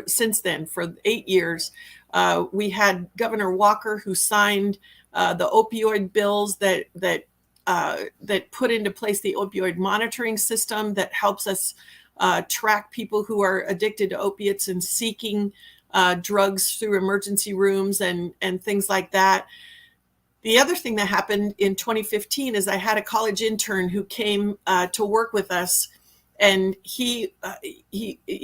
S8: since then for 8 years. We had Governor Walker, who signed the opioid bills that put into place the opioid monitoring system that helps us track people who are addicted to opiates and seeking drugs through emergency rooms and things like that. The other thing that happened in 2015 is I had a college intern who came to work with us, and he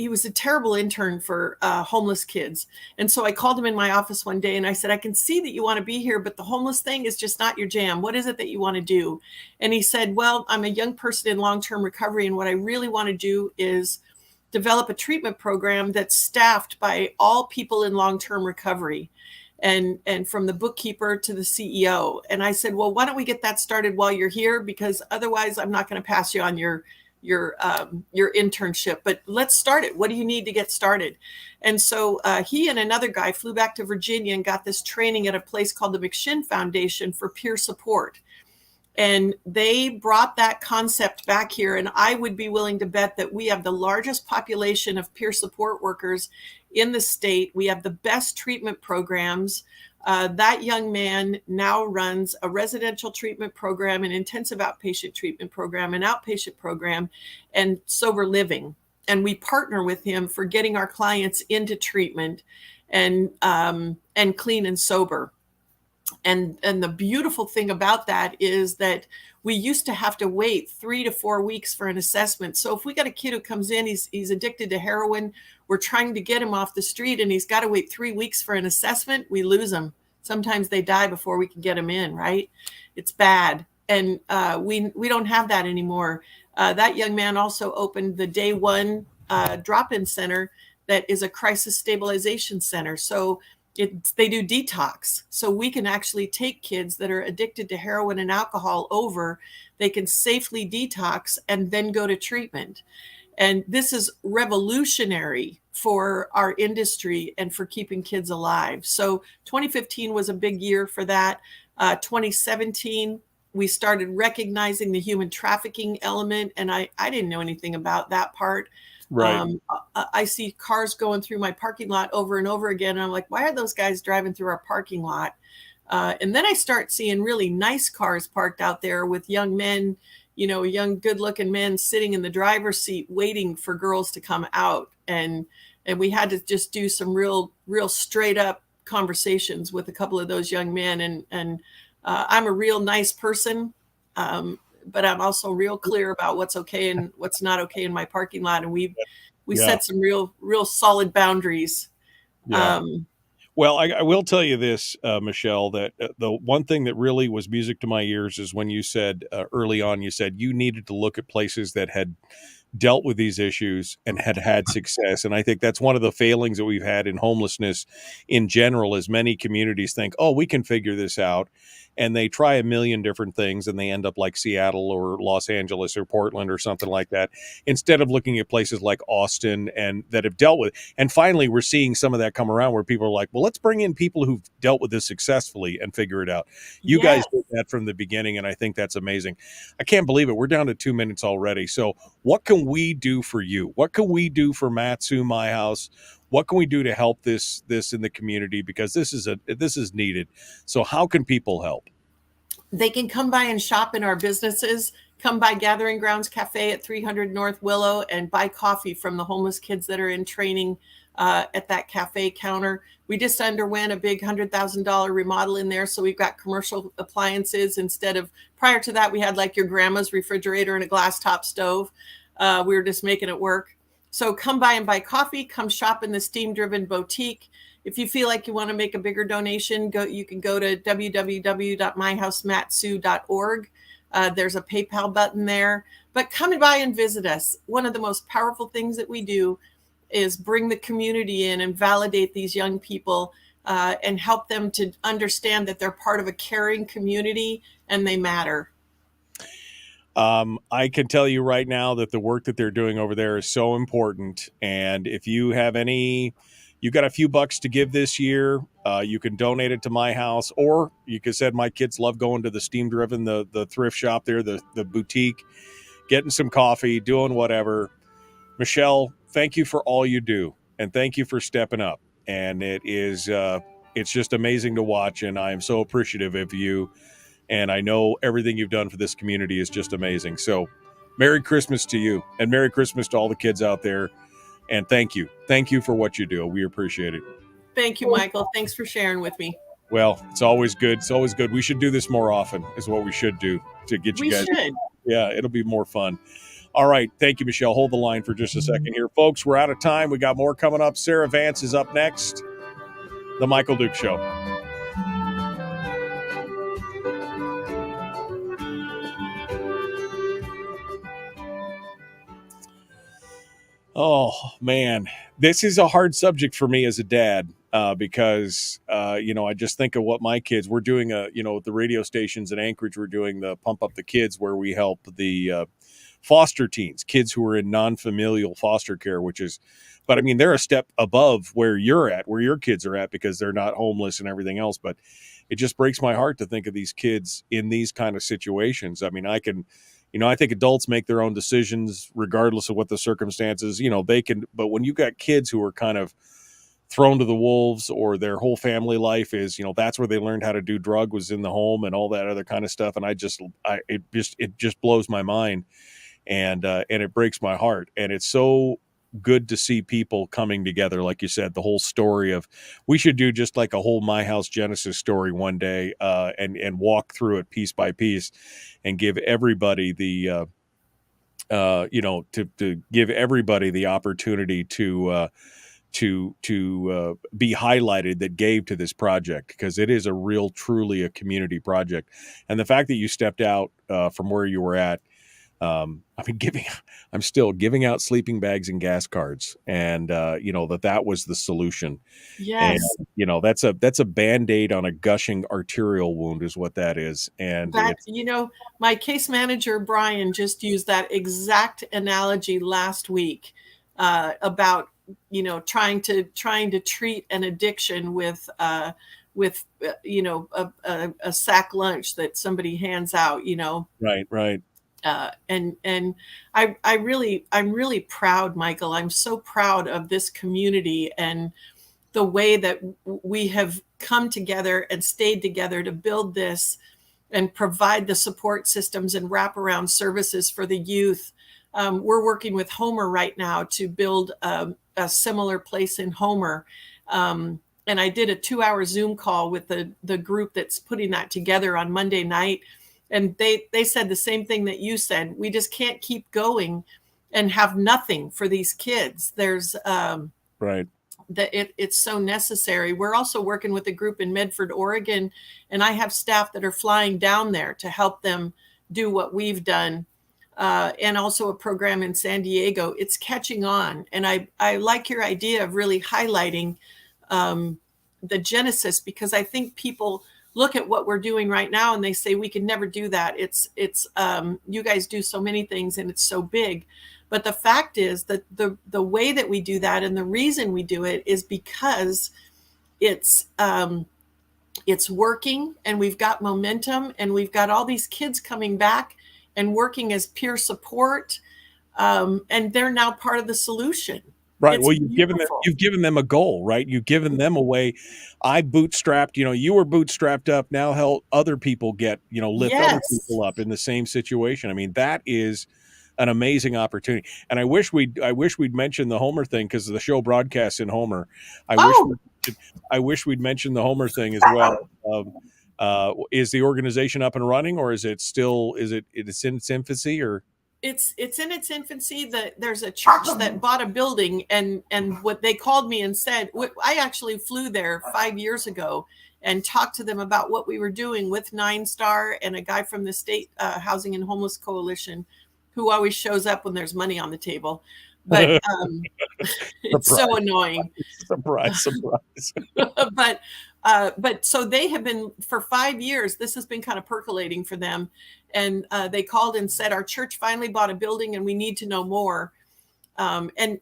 S8: was a terrible intern for homeless kids. And so I called him in my office one day and I said, I can see that you want to be here, but the homeless thing is just not your jam. What is it that you want to do? And he said, well, I'm a young person in long-term recovery, and what I really want to do is develop a treatment program that's staffed by all people in long-term recovery, and from the bookkeeper to the CEO. And I said, well, why don't we get that started while you're here? Because otherwise I'm not going to pass you on your internship, but let's start it. What do you need to get started? And so he and another guy flew back to Virginia and got this training at a place called the McShin Foundation for Peer Support. And they brought that concept back here. And I would be willing to bet that we have the largest population of peer support workers in the state. We have the best treatment programs. That young man now runs a residential treatment program, an intensive outpatient treatment program, an outpatient program, and sober living. And we partner with him for getting our clients into treatment and clean and sober. And the beautiful thing about that is that we used to have to wait 3 to 4 weeks for an assessment. So if we got a kid who comes in, he's addicted to heroin, we're trying to get him off the street, and he's got to wait 3 weeks for an assessment, we lose them. Sometimes they die before we can get them in, right? It's bad. And we don't have that anymore. That young man also opened the Day One drop-in center that is a crisis stabilization center. So they do detox. So we can actually take kids that are addicted to heroin and alcohol over, they can safely detox and then go to treatment. And this is revolutionary for our industry and for keeping kids alive. So 2015 was a big year for that. 2017, we started recognizing the human trafficking element, and I didn't know anything about that part.
S7: Right.
S8: I see cars going through my parking lot over and over again, and I'm like, why are those guys driving through our parking lot? And then I start seeing really nice cars parked out there with young men, young, good-looking men sitting in the driver's seat waiting for girls to come out. And we had to just do some real straight up conversations with a couple of those young men. And I'm a real nice person, but I'm also real clear about what's okay and what's not okay in my parking lot. And we set some real solid boundaries.
S7: Yeah. Well, I will tell you this, Michelle, that the one thing that really was music to my ears is when you said early on, you said you needed to look at places that had dealt with these issues and had success. And I think that's one of the failings that we've had in homelessness in general, is many communities think, oh, we can figure this out. And they try a million different things and they end up like Seattle or Los Angeles or Portland or something like that, instead of looking at places like Austin and that have dealt with. And finally, we're seeing some of that come around where people are like, well, let's bring in people who've dealt with this successfully and figure it out. You guys did that from the beginning, and I think that's amazing. I can't believe it. We're down to 2 minutes already. So what can we do for you? What can we do for MatSu My House? What can we do to help this in the community? Because this is needed. So how can people help?
S8: They can come by and shop in our businesses. Come by Gathering Grounds Cafe at 300 North Willow and buy coffee from the homeless kids that are in training at that cafe counter. We just underwent a big $100,000 remodel in there. So we've got commercial appliances instead of, prior to that, we had like your grandma's refrigerator and a glass top stove. We were just making it work. So come by and buy coffee, come shop in the Steam Driven Boutique. If you feel like you want to make a bigger donation, you can go to www.myhousematsu.org. There's a PayPal button there. But come by and visit us. One of the most powerful things that we do is bring the community in and validate these young people and help them to understand that they're part of a caring community and they matter.
S7: I can tell you right now that the work that they're doing over there is so important. And if you have you got a few bucks to give this year, you can donate it to My House, or you could say, my kids love going to the Steam Driven, the thrift shop there, the boutique, getting some coffee, doing whatever. Michelle, thank you for all you do. And thank you for stepping up. And it's just amazing to watch. And I am so appreciative of you. And I know everything you've done for this community is just amazing. So Merry Christmas to you, and Merry Christmas to all the kids out there. And thank you. Thank you for what you do. We appreciate it.
S8: Thank you, Michael. Thanks for sharing with me.
S7: Well, it's always good. It's always good. We should do this more often is what we should do to get you guys.
S8: Should.
S7: Yeah, it'll be more fun. All right. Thank you, Michelle. Hold the line for just a second here. Folks, we're out of time. We got more coming up. Sarah Vance is up next. The Michael Duke Show. Oh, man, this is a hard subject for me as a dad because, I just think of what my kids, we're doing the radio stations in Anchorage, we're doing the Pump Up the Kids, where we help the foster teens, kids who are in non-familial foster care, but I mean, they're a step above where you're at, where your kids are at, because they're not homeless and everything else. But it just breaks my heart to think of these kids in these kind of situations. I mean, I think adults make their own decisions regardless of what the circumstances, they can, but when you got kids who are kind of thrown to the wolves, or their whole family life is, that's where they learned how to do drug, was in the home and all that other kind of stuff. And it just blows my mind, and it breaks my heart. And it's so good to see people coming together. Like you said, the whole story of, we should do just like a whole My House Genesis story one day, and walk through it piece by piece, and give everybody to give everybody the opportunity to be highlighted that gave to this project, because it is truly a community project. And the fact that you stepped out from where you were at, I mean, I'm still giving out sleeping bags and gas cards, and that was the solution.
S8: Yes.
S7: And that's a Band-Aid on a gushing arterial wound is what that is. And
S8: that, my case manager, Brian, just used that exact analogy last week about, trying to treat an addiction with a sack lunch that somebody hands out,
S7: Right.
S8: And I'm really proud, Michael. I'm so proud of this community and the way that we have come together and stayed together to build this and provide the support systems and wraparound services for the youth. We're working with Homer right now to build a similar place in Homer. And I did a 2-hour Zoom call with the group that's putting that together on Monday night. And they said the same thing that you said. We just can't keep going and have nothing for these kids. There's
S7: right.
S8: That it's so necessary. We're also working with a group in Medford, Oregon, and I have staff that are flying down there to help them do what we've done. And also a program in San Diego. It's catching on. And I like your idea of really highlighting the genesis, because I think people look at what we're doing right now and they say, we can never do that. It's you guys do so many things and it's so big. But the fact is that the way that we do that and the reason we do it is because it's working, and we've got momentum, and we've got all these kids coming back and working as peer support, and they're now part of the solution.
S7: Right.
S8: It's
S7: well, you've given them a goal, right? You've given them a way. I bootstrapped, you were bootstrapped up. Now help other people lift other people up in the same situation. I mean, that is an amazing opportunity. And I wish we'd mentioned the Homer thing, because the show broadcasts in Homer. I wish we'd mentioned the Homer thing as well. Is the organization up and running, or is it still it's in its infancy, or?
S8: It's in its infancy. There's a church that bought a building, and what they called me and said, I actually flew there 5 years ago and talked to them about what we were doing with 9-Star and a guy from the State Housing and Homeless Coalition, who always shows up when there's money on the table. But it's so annoying.
S7: Surprise.
S8: But so they have been, for 5 years, this has been kind of percolating for them. And they called and said, our church finally bought a building and we need to know more. And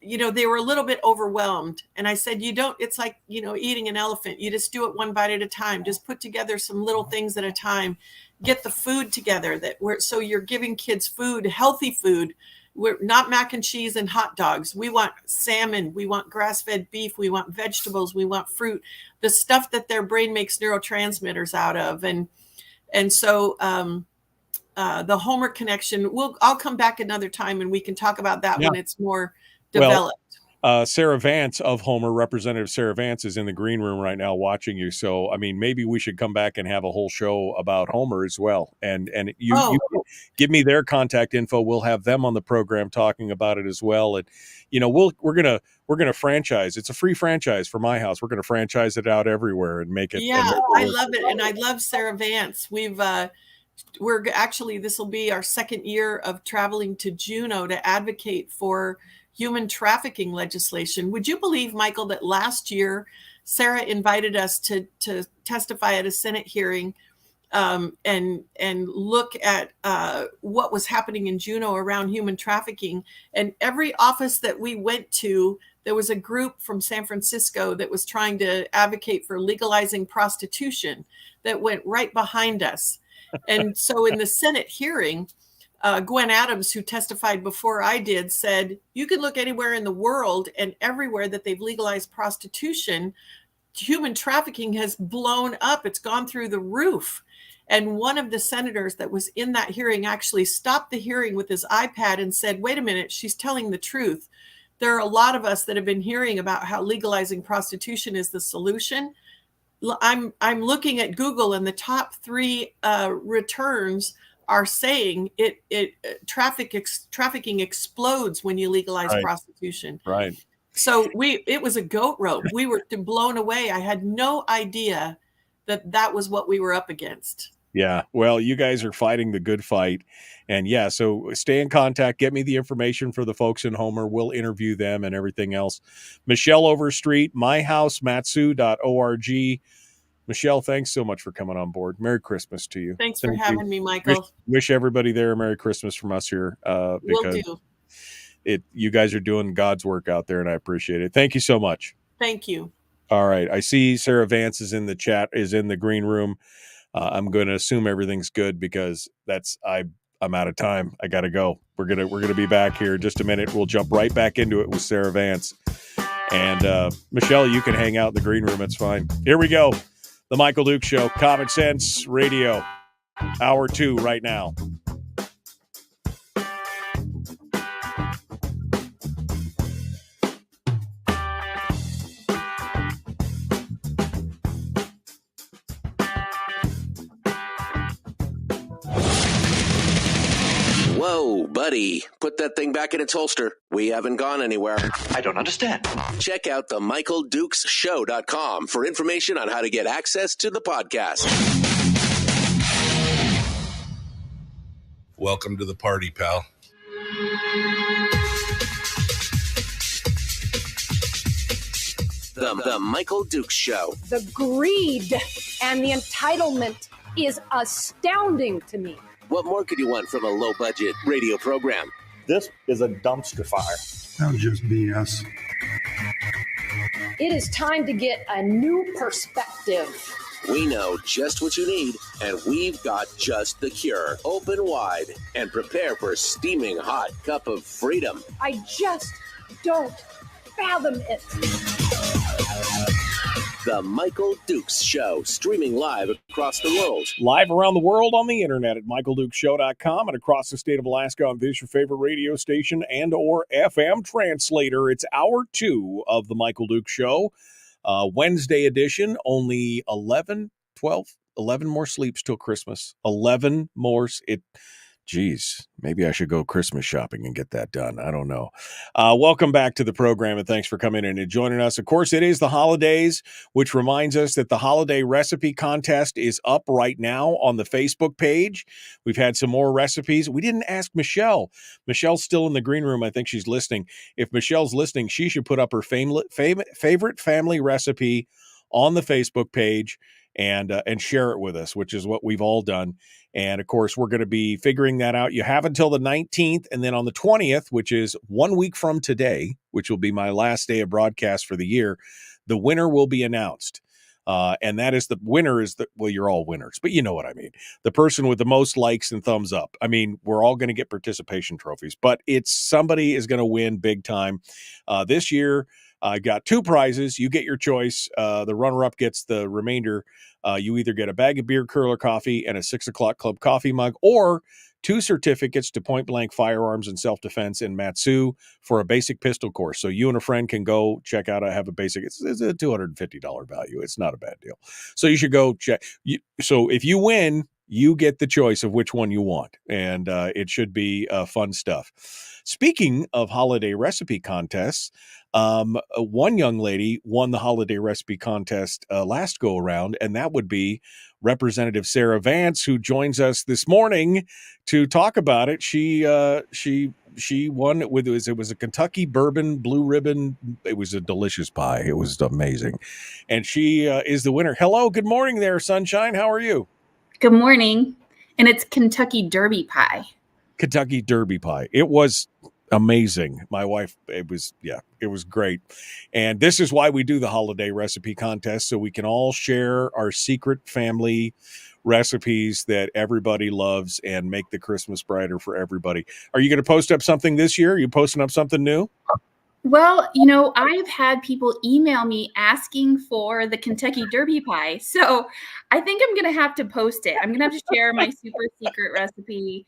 S8: they were a little bit overwhelmed. And I said, it's like, eating an elephant. You just do it one bite at a time. Just put together some little things at a time. Get the food together so you're giving kids food, healthy food. We're not mac and cheese and hot dogs. We want salmon. We want grass-fed beef. We want vegetables. We want fruit, the stuff that their brain makes neurotransmitters out of. And so the Homer connection, I'll come back another time and we can talk about that when it's more developed.
S7: Sarah Vance of Homer, Representative Sarah Vance, is in the green room right now watching you. So, I mean, maybe we should come back and have a whole show about Homer as well. And you give me their contact info. We'll have them on the program talking about it as well. And, we're gonna franchise. It's a free franchise for my house. We're gonna franchise it out everywhere and make it.
S8: Yeah, I love it, and I love Sarah Vance. We're actually, this will be our second year of traveling to Juneau to advocate for human trafficking legislation. Would you believe, Michael, that last year Sarah invited us to testify at a Senate hearing and look at what was happening in Juneau around human trafficking. And every office that we went to, there was a group from San Francisco that was trying to advocate for legalizing prostitution that went right behind us. And so in the Senate hearing, Gwen Adams, who testified before I did, said, you can look anywhere in the world, and everywhere that they've legalized prostitution, human trafficking has blown up. It's gone through the roof. And one of the senators that was in that hearing actually stopped the hearing with his iPad and said, wait a minute, she's telling the truth. There are a lot of us that have been hearing about how legalizing prostitution is the solution. I'm looking at Google, and the top 3 returns are saying trafficking explodes when you legalize prostitution.
S7: Right.
S8: So it was a goat rope. We were blown away. I had no idea that was what we were up against.
S7: Yeah. Well, you guys are fighting the good fight. And yeah, so stay in contact. Get me the information for the folks in Homer. We'll interview them and everything else. Michelle Overstreet, myhousematsu.org. Michelle, thanks so much for coming on board. Merry Christmas to you.
S8: Thanks for
S7: Thank
S8: having
S7: you.
S8: me, Michael.
S7: Wish everybody there a Merry Christmas from us here.
S8: Will
S7: Because
S8: do.
S7: you guys are doing God's work out there, and I appreciate it. Thank you so much.
S8: Thank you.
S7: All right. I see Sarah Vance is in the chat, is in the green room. I'm going to assume everything's good because I'm out of time. I got to go. We're gonna be back here in just a minute. We'll jump right back into it with Sarah Vance. And Michelle, you can hang out in the green room. It's fine. Here we go. The Michael Duke Show, Common Sense Radio, Hour 2 right now.
S1: Whoa, buddy. Put that thing back in its holster. We haven't gone anywhere.
S9: I don't understand.
S1: Check out the MichaelDukesShow.com for information on how to get access to the podcast.
S10: Welcome to the party, pal.
S1: The Michael Dukes Show.
S4: The greed and the entitlement is astounding to me.
S1: What more could you want from a low-budget radio program?
S5: This is a dumpster fire.
S6: Sounds just BS.
S4: It is time to get a new perspective.
S1: We know just what you need, and we've got just the cure. Open wide and prepare for a steaming hot cup of freedom.
S4: I just don't fathom it.
S1: The Michael Dukes Show, streaming live across the world.
S7: Live around the world on the internet at michaeldukeshow.com and across the state of Alaska on this, your favorite radio station and or FM translator. It's hour 2 of the Michael Dukes Show. Wednesday edition, only 11 more sleeps till Christmas. 11 more. Geez, maybe I should go Christmas shopping and get that done. I don't know. Welcome back to the program, and thanks for coming in and joining us. Of course, it is the holidays, which reminds us that the holiday recipe contest is up right now on the Facebook page. We've had some more recipes. We didn't ask Michelle. Michelle's still in the green room. I think she's listening. If Michelle's listening, she should put up her favorite family recipe on the Facebook page and share it with us, which is what we've all done. And of course, we're going to be figuring that out. You have until the 19th, and then on the 20th, which is 1 week from today, which will be my last day of broadcast for the year, the winner will be announced. And that is the winner well, you're all winners, but you know what I mean. The person with the most likes and thumbs up. I mean, we're all going to get participation trophies, but somebody is going to win big time. This year, I got 2 prizes. You get your choice. The runner-up gets the remainder. You either get a bag of beer curler coffee and a 6 o'clock club coffee mug, or 2 certificates to point blank firearms and self-defense in MatSu for a basic pistol course. So you and a friend can go check out. I have a basic. It's a $250 value. It's not a bad deal. So you should go check. So if you win, you get the choice of which one you want, and it should be fun stuff. Speaking of holiday recipe contests, one young lady won the holiday recipe contest last go around, and that would be Representative Sarah Vance, who joins us this morning to talk about it. She won it it was a Kentucky bourbon blue ribbon. It was a delicious pie. It was amazing, and she is the winner. Hello, good morning there, Sunshine. How are you?
S11: Good morning. And it's Kentucky Derby pie.
S7: Kentucky Derby pie. It was amazing. My wife, it was great. And this is why we do the holiday recipe contest, so we can all share our secret family recipes that everybody loves and make the Christmas brighter for everybody. Are you going to post up something this year? Are you posting up something new?
S11: Well, I've had people email me asking for the Kentucky Derby pie. So I think I'm going to have to post it. I'm going to have to share my super secret recipe,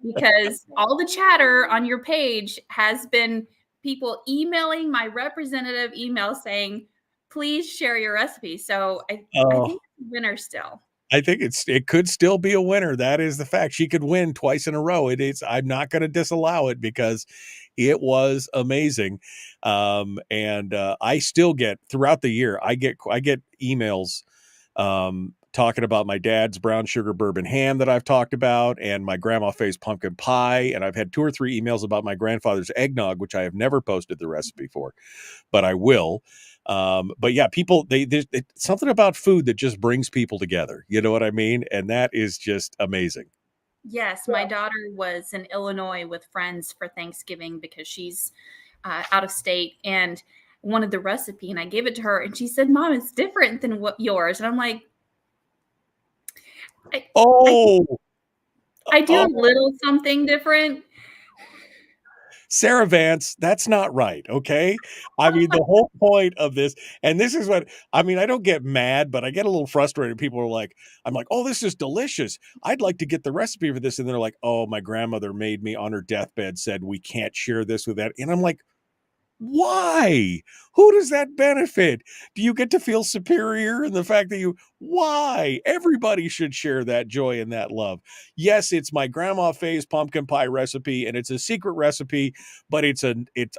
S11: because all the chatter on your page has been people emailing my representative email saying, please share your recipe. So I think it's a winner still.
S7: I think it could still be a winner. That is the fact. She could win twice in a row. I'm not going to disallow it because it was amazing. And I still get throughout the year, I get emails talking about my dad's brown sugar bourbon ham that I've talked about, and my grandma Faye's pumpkin pie. And I've had 2 or 3 emails about my grandfather's eggnog, which I have never posted the recipe for, but I will. But yeah, people, there's something about food that just brings people together. You know what I mean? And that is just amazing.
S11: Yes, my daughter was in Illinois with friends for Thanksgiving because she's out of state and wanted the recipe, and I gave it to her, and she said, "Mom, it's different than what yours." And I'm like, I do a little something different.
S7: Sarah Vance, that's not right, okay? I mean, the whole point of this, and this is what, I mean, I don't get mad, but I get a little frustrated. People are like, I'm like, oh, this is delicious. I'd like to get the recipe for this. And they're like, oh, my grandmother made me on her deathbed, said we can't share this with that. And I'm like, why? Who does that benefit? Do you get to feel superior in the fact that why? Everybody should share that joy and that love. Yes, it's my grandma Faye's pumpkin pie recipe, and it's a secret recipe, but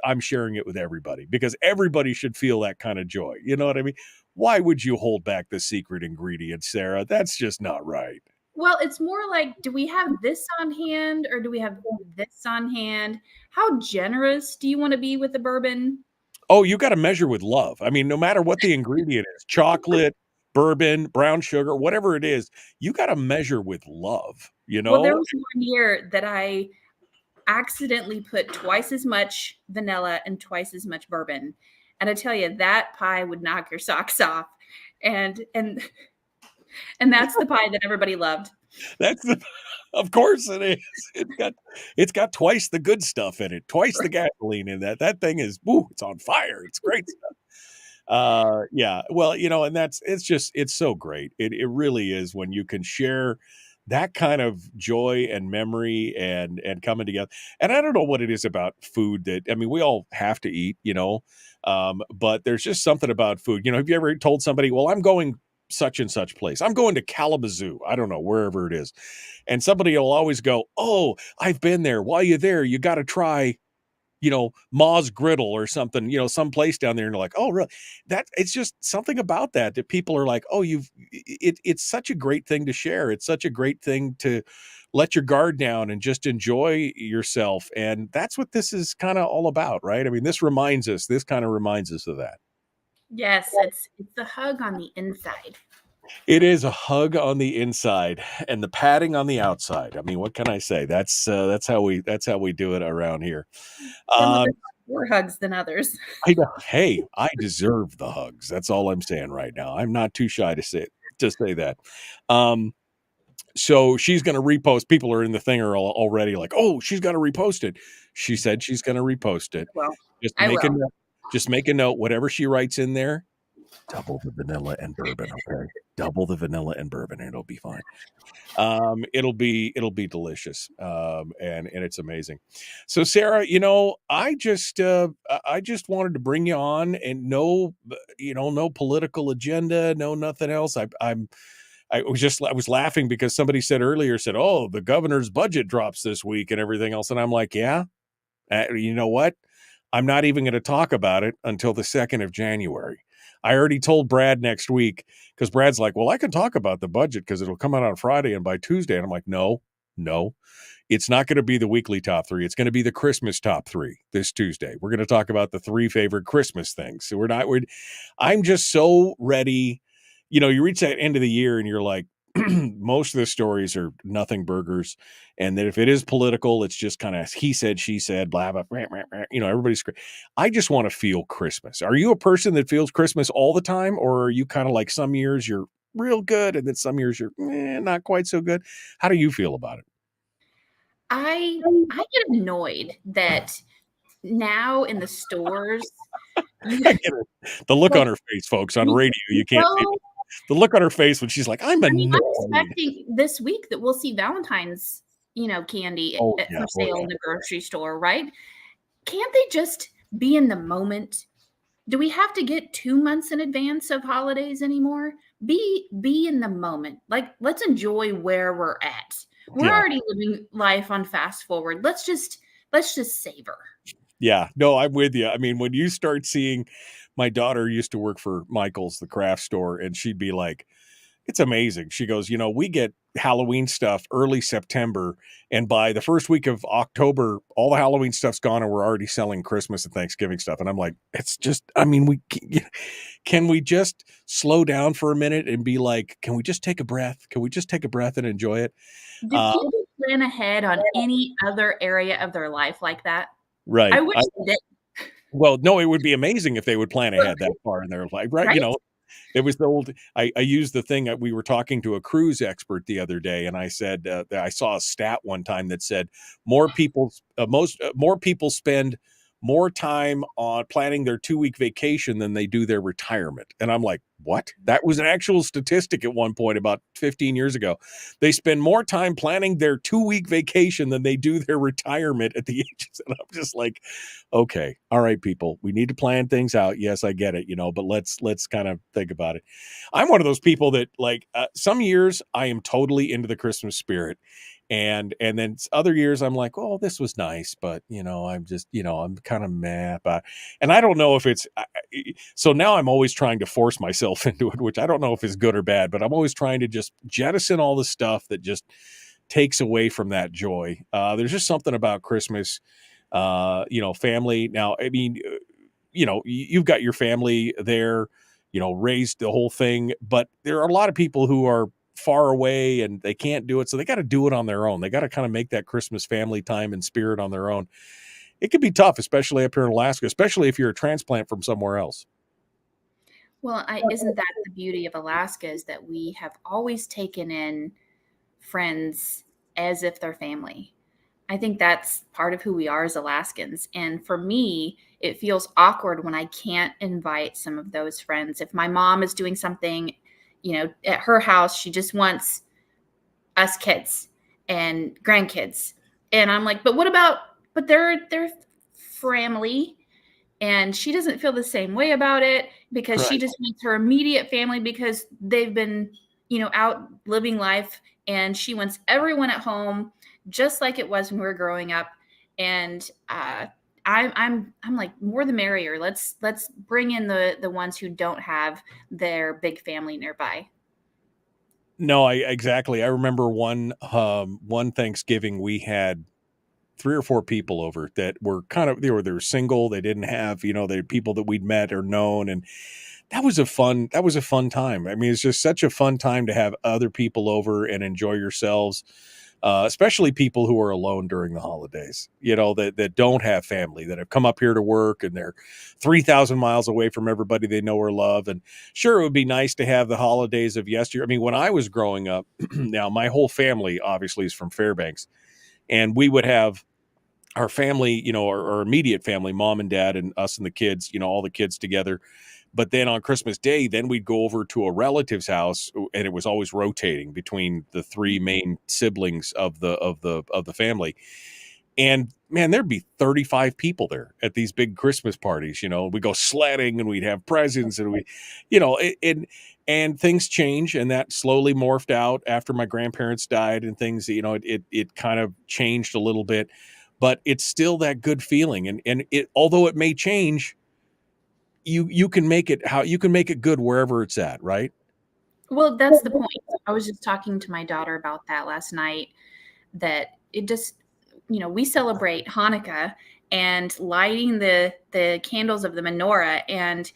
S7: I'm sharing it with everybody because everybody should feel that kind of joy. You know what I mean? Why would you hold back the secret ingredient, Sarah? That's just not right.
S11: Well, it's more like, do we have this on hand or do we have this on hand? How generous do you want to be with the bourbon?
S7: Oh, you got to measure with love. I mean, no matter what the ingredient is, chocolate, bourbon, brown sugar, whatever it is, you got to measure with love, you know?
S11: Well, there was one year that I accidentally put twice as much vanilla and twice as much bourbon. And I tell you, that pie would knock your socks off. And that's the pie that everybody loved.
S7: Of course it is. It's got twice the good stuff in it, twice the gasoline in that. That thing is, it's on fire. It's great stuff. Yeah. Well, and it's so great. It really is when you can share that kind of joy and memory and coming together. And I don't know what it is about food that, I mean, we all have to eat, but there's just something about food. Have you ever told somebody, well, I'm going such and such place, I'm going to Kalamazoo, I don't know, wherever it is, and somebody will always go, oh, I've been there. While you're there, you got to try Ma's Griddle or something, some place down there. And they're like, oh, really? It's just something about that people are like, oh, it's such a great thing to share. It's such a great thing to let your guard down and just enjoy yourself. And that's what this is kind of all about, right? I mean, this kind of reminds us of that.
S11: Yes, it's the hug on the inside.
S7: It is a hug on the inside and the patting on the outside. I mean, what can I say? That's how we do it around here.
S11: Some of us have more hugs than others.
S7: I know. Hey, I deserve the hugs. That's all I'm saying right now. I'm not too shy to say that. So she's going to repost. People are in the thing are already like, oh, she's got to repost it. She said she's going to repost it.
S11: Well,
S7: just make a note. Whatever she writes in there, double the vanilla and bourbon. Okay, double the vanilla and bourbon, and it'll be fine. It'll be delicious. And it's amazing. So Sarah, I just wanted to bring you on, and no political agenda, no nothing else. I was laughing because somebody said, oh, the governor's budget drops this week and everything else. And I'm like, yeah, you know what? I'm not even going to talk about it until the 2nd of January. I already told Brad next week, because Brad's like, well, I can talk about the budget because it'll come out on Friday and by Tuesday. And I'm like, no, it's not going to be the weekly top 3. It's going to be the Christmas top 3 this Tuesday. We're going to talk about the 3 favorite Christmas things. So I'm just so ready. You reach that end of the year and you're like, most of the stories are nothing burgers. And that if it is political, it's just kind of he said, she said, blah, blah, blah, blah, blah. Everybody's great. I just want to feel Christmas. Are you a person that feels Christmas all the time? Or are you kind of like some years you're real good and then some years you're not quite so good? How do you feel about it?
S11: I get annoyed that now in the stores.
S7: The look on her face, folks, on radio, you can't see it. The look on her face when she's like, I'm annoyed.
S11: I'm expecting this week that we'll see Valentine's, candy for sale in the grocery store, right? Can't they just be in the moment? Do we have to get 2 months in advance of holidays anymore? Be in the moment. Like, let's enjoy where we're at. We're already living life on fast forward. Let's just savor.
S7: Yeah, no, I'm with you. I mean, when you start seeing, my daughter used to work for Michael's, the craft store, and she'd be like, It's amazing. She goes, we get Halloween stuff early September, and by the first week of October, all the Halloween stuff's gone, and we're already selling Christmas and Thanksgiving stuff. And I'm like, it's just, I mean, can we just slow down for a minute and be like, can we just take a breath? Can we just take a breath and enjoy it?
S11: Do people plan ahead on any other area of their life like that?
S7: Right.
S11: I wish they did.
S7: Well, no, it would be amazing if they would plan ahead that far in their life, right?
S11: Right?
S7: It was the old, I used the thing that we were talking to a cruise expert the other day, and I said, that I saw a stat one time that said more people spend more time on planning their 2-week vacation than they do their retirement. And I'm like, what? That was an actual statistic at one point about 15 years ago. They spend more time planning their 2-week vacation than they do their retirement at the ages. And I'm just like, okay, all right, people, we need to plan things out. Yes, I get it, but let's kind of think about it. I'm one of those people that some years I am totally into the Christmas spirit. And then other years I'm like, oh, this was nice, but I'm just, I'm kind of meh. And I don't know if it's, so now I'm always trying to force myself into it, which I don't know if is good or bad, but I'm always trying to just jettison all the stuff that just takes away from that joy. There's just something about Christmas, family. Now, I mean, you've got your family there, raised the whole thing, but there are a lot of people who are far away and they can't do it. So they got to do it on their own. They got to kind of make that Christmas family time and spirit on their own. It can be tough, especially up here in Alaska, especially if you're a transplant from somewhere else.
S11: Well, isn't that the beauty of Alaska, is that we have always taken in friends as if they're family. I think that's part of who we are as Alaskans. And for me, it feels awkward when I can't invite some of those friends. If my mom is doing something, at her house, she just wants us kids and grandkids. And I'm like, but they're family. And she doesn't feel the same way about it, because she just wants her immediate family, because they've been, out living life, and she wants everyone at home just like it was when we were growing up. And I'm like, more the merrier. Let's bring in the ones who don't have their big family nearby.
S7: No, exactly. I remember one Thanksgiving we had 3 or 4 people over that were they were single. They didn't have, they people that we'd met or known. And that was a fun time. I mean, it's just such a fun time to have other people over and enjoy yourselves. Especially people who are alone during the holidays, that don't have family, that have come up here to work and they're 3,000 miles away from everybody they know or love. And sure, it would be nice to have the holidays of yesteryear. I mean, when I was growing up, now my whole family obviously is from Fairbanks, and we would have our family, our immediate family, mom and dad and us and the kids, all the kids together. But then on Christmas Day, then we'd go over to a relative's house, and it was always rotating between the 3 main siblings of the family. And man, there'd be 35 people there at these big Christmas parties. We go sledding and we'd have presents, and and things change, and that slowly morphed out after my grandparents died and things. It kind of changed a little bit, but it's still that good feeling. And it, although it may change, you can make it good wherever it's at, right?
S11: Well, that's the point. I was just talking to my daughter about that last night, that it just, we celebrate Hanukkah and lighting the candles of the menorah. And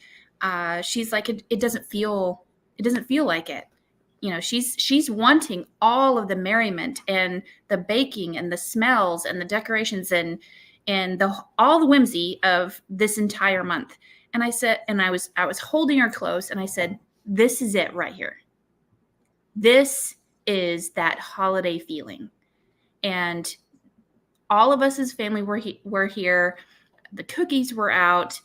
S11: she's like, it doesn't feel like it. She's wanting all of the merriment and the baking and the smells and the decorations and all the whimsy of this entire month. And I said, and I was holding her close, and I said, this is it right here. This is that holiday feeling. And all of us as family were here. The cookies were out.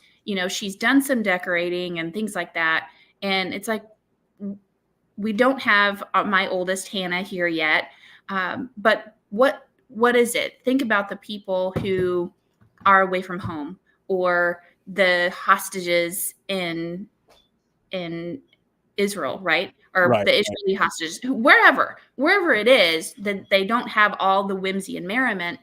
S11: She's done some decorating and things like that. And it's like, we don't have my oldest Hannah here yet. But what is it? Think about the people who are away from home, or the hostages in Israel, right? Or the Israeli hostages, wherever it is, that they don't have all the whimsy and merriment,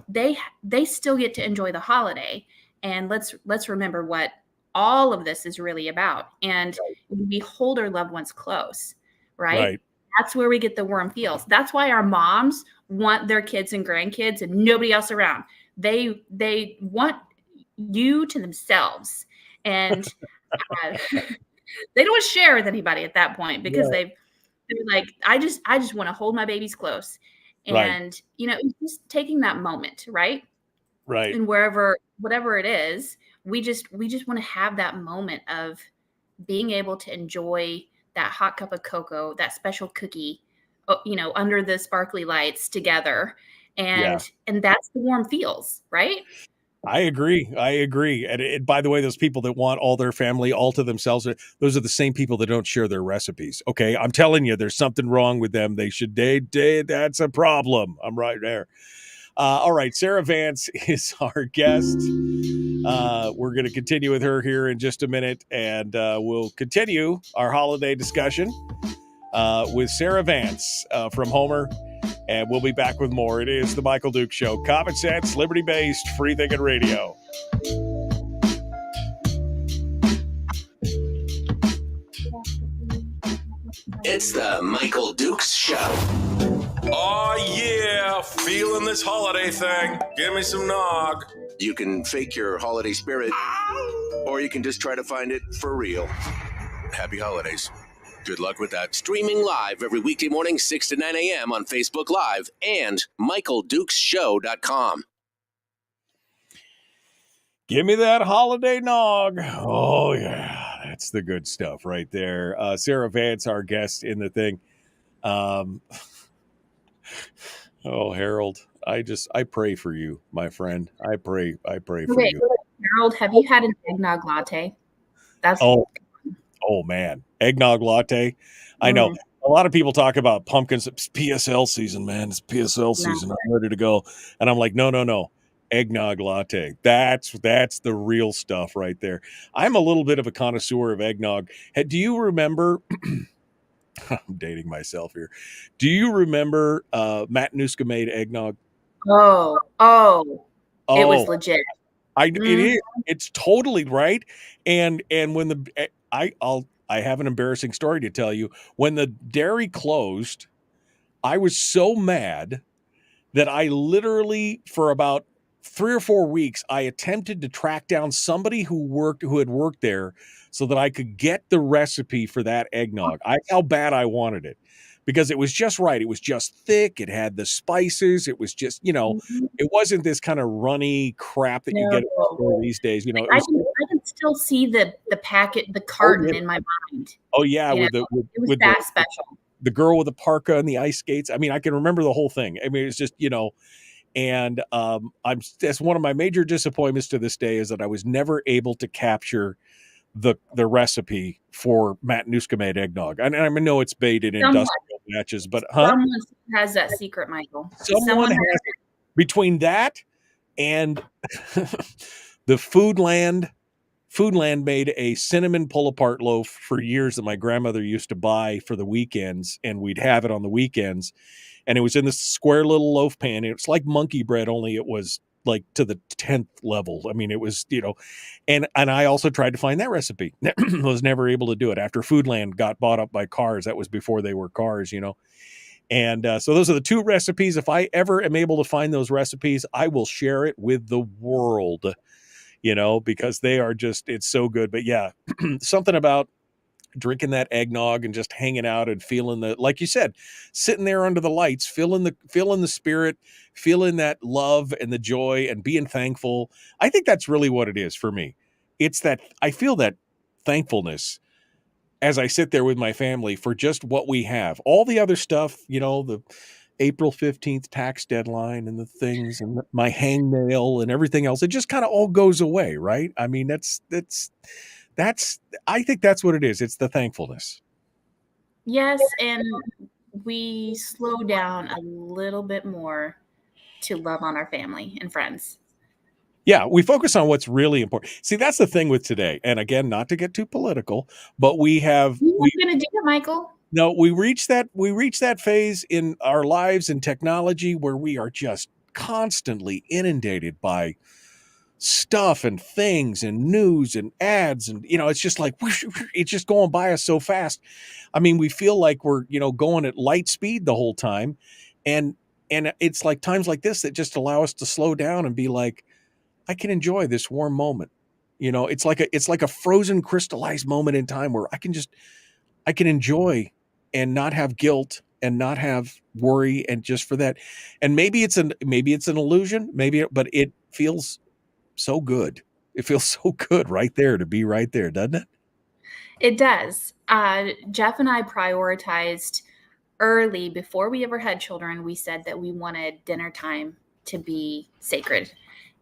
S11: they still get to enjoy the holiday. And let's remember what all of this is really about. And we hold our loved ones close. right? That's where we get the warm feels. That's why our moms want their kids and grandkids and nobody else around. They want you to themselves, and they don't want to share with anybody at that point because they're like, I just want to hold my babies close, and it's just taking that moment, right? And whatever it is, we just want to have that moment of being able to enjoy that hot cup of cocoa, that special cookie, under the sparkly lights together. And that's the warm feels, right?
S7: I agree. And by the way, those people that want all their family all to themselves, those are the same people that don't share their recipes. Okay. I'm telling you, there's something wrong with them. They should that's a problem. I'm right there. All right. Sarah Vance is our guest. We're going to continue with her here in just a minute, and we'll continue our holiday discussion with Sarah Vance from Homer, and we'll be back with more. It is the Michael Dukes Show. Common sense, liberty-based, free-thinking radio.
S1: It's the Michael Dukes Show.
S3: Oh, yeah. Feeling this holiday thing. Give me some nog.
S1: You can fake your holiday spirit, or you can just try to find it for real. Happy holidays. Good luck with that. Streaming live every weekday morning, 6 to 9 a.m. on Facebook Live and MichaelDukesShow.com.
S7: Give me that holiday nog. Oh, yeah. That's the good stuff right there. Sarah Vance, our guest in the thing. Harold, I pray for you, my friend. I pray for you.
S11: Harold, have you had an eggnog latte? That's
S7: man, eggnog latte. I know a lot of people talk about pumpkins. It's PSL season, man. It's PSL season. I'm ready to go, and I'm like, no. Eggnog latte. That's the real stuff right there. I'm a little bit of a connoisseur of eggnog. Do you remember? I'm dating myself here. Do you remember MatSu made eggnog?
S11: Oh, it was legit.
S7: It is. It's totally right. And when I have an embarrassing story to tell you. When the dairy closed, I was so mad that I literally, for about 3 or 4 weeks, I attempted to track down somebody who had worked there so that I could get the recipe for that eggnog. How bad I wanted it, because it was just right. It was just thick. It had the spices. It was just, it wasn't this kind of runny crap that you get these days. I
S11: can still see the packet, the carton in my mind.
S7: Oh yeah,
S11: it was that special.
S7: The girl with the parka and the ice skates. I mean, I can remember the whole thing. I mean, it's just, and that's one of my major disappointments to this day, is that I was never able to capture the recipe for MatSu made eggnog. And I know it's made in industrial batches, but
S11: someone has that secret, Michael. Someone has it.
S7: Between that and the Foodland made a cinnamon pull-apart loaf for years that my grandmother used to buy for the weekends, and we'd have it on the weekends. And it was in this square little loaf pan. It's like monkey bread, only it was like to the 10th level. I mean, it was, and I also tried to find that recipe. Was never able to do it after Foodland got bought up by Cars. That was before they were Cars, And so those are the 2 recipes. If I ever am able to find those recipes, I will share it with the world, because they are just, it's so good. But yeah, something about drinking that eggnog and just hanging out and feeling like you said, sitting there under the lights, feeling the spirit, feeling that love and the joy and being thankful. I think that's really what it is for me. It's that I feel that thankfulness as I sit there with my family for just what we have. All the other stuff, the April 15th tax deadline and the things and my hangnail and everything else, it just kind of all goes away, right? I mean, I think that's what it is. It's the thankfulness.
S11: Yes, and we slow down a little bit more to love on our family and friends.
S7: Yeah, we focus on what's really important. See, that's the thing with today. And again, not to get too political, but we're going
S11: to do it, Michael.
S7: No, we reach that phase in our lives and technology where we are just constantly inundated by stuff and things and news and ads, and it's just like whoosh, whoosh, it's just going by us so fast. I mean, we feel like we're going at light speed the whole time, and it's like times like this that just allow us to slow down and be like, I can enjoy this warm moment. It's like a frozen crystallized moment in time where I can enjoy and not have guilt and not have worry, and just for that. And maybe it's an illusion, but it feels so good. It feels so good right there to be right there, doesn't it?
S11: It does. Jeff and I prioritized early before we ever had children. We said that we wanted dinner time to be sacred,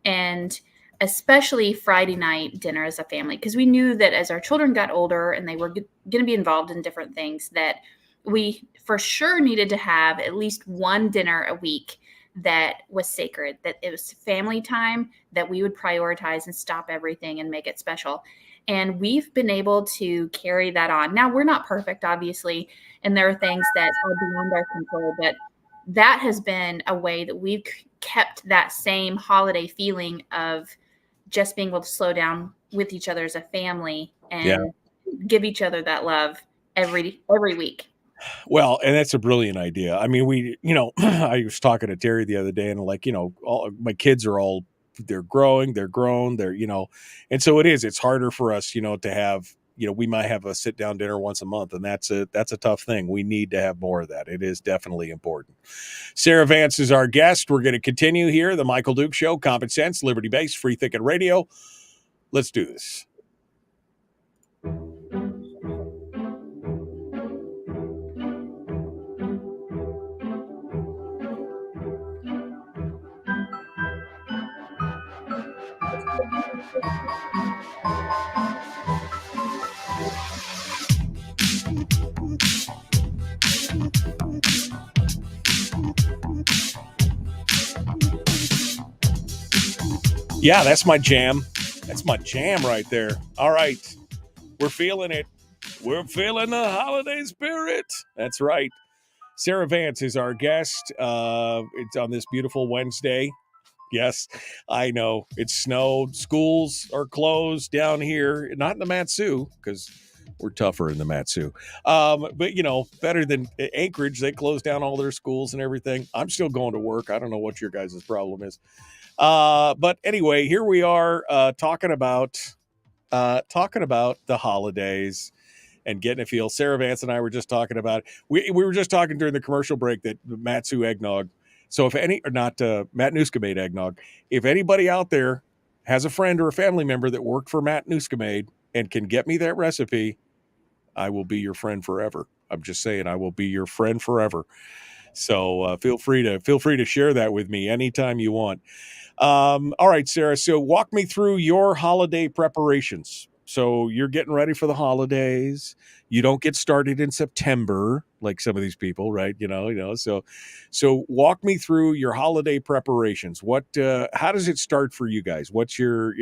S11: and especially Friday night dinner as a family, because we knew that as our children got older and they were going to be involved in different things, that we for sure needed to have at least one dinner a week that was sacred, that it was family time, that we would prioritize and stop everything and make it special. And we've been able to carry that on. Now, we're not perfect, obviously, and there are things that are beyond our control, but that has been a way that we've kept that same holiday feeling of just being able to slow down with each other as a family and give each other that love every week.
S7: Well, and that's a brilliant idea. I mean, I was talking to Terry the other day, and all my kids are all, they're growing, they're grown, and so it's harder for us, to have, we might have a sit down dinner once a month, and that's a tough thing. We need to have more of that. It is definitely important. Sarah Vance is our guest. We're going to continue here. The Michael Duke Show, Common Sense, Liberty Based, Free Thinking Radio. Let's do this. Yeah, that's my jam. That's my jam right there. All right. We're feeling it. We're feeling the holiday spirit. That's right. Sarah Vance is our guest. It's on this beautiful Wednesday. Yes, I know. It's snowed. Schools are closed down here. Not in the MatSu, because we're tougher in the MatSu. But, better than Anchorage. They closed down all their schools and everything. I'm still going to work. I don't know what your guys' problem is. But anyway, here we are talking about the holidays and getting a feel. Sarah Vance and I were just talking about, we were just talking during the commercial break that MatSu eggnog. So Matt Nuska made eggnog. If anybody out there has a friend or a family member that worked for Matt Nuska made and can get me that recipe, I will be your friend forever. I'm just saying, I will be your friend forever. So feel free to share that with me anytime you want. All right, Sarah. So walk me through your holiday preparations. So you're getting ready for the holidays. You don't get started in September like some of these people, right? So walk me through your holiday preparations. How does it start for you guys? What's your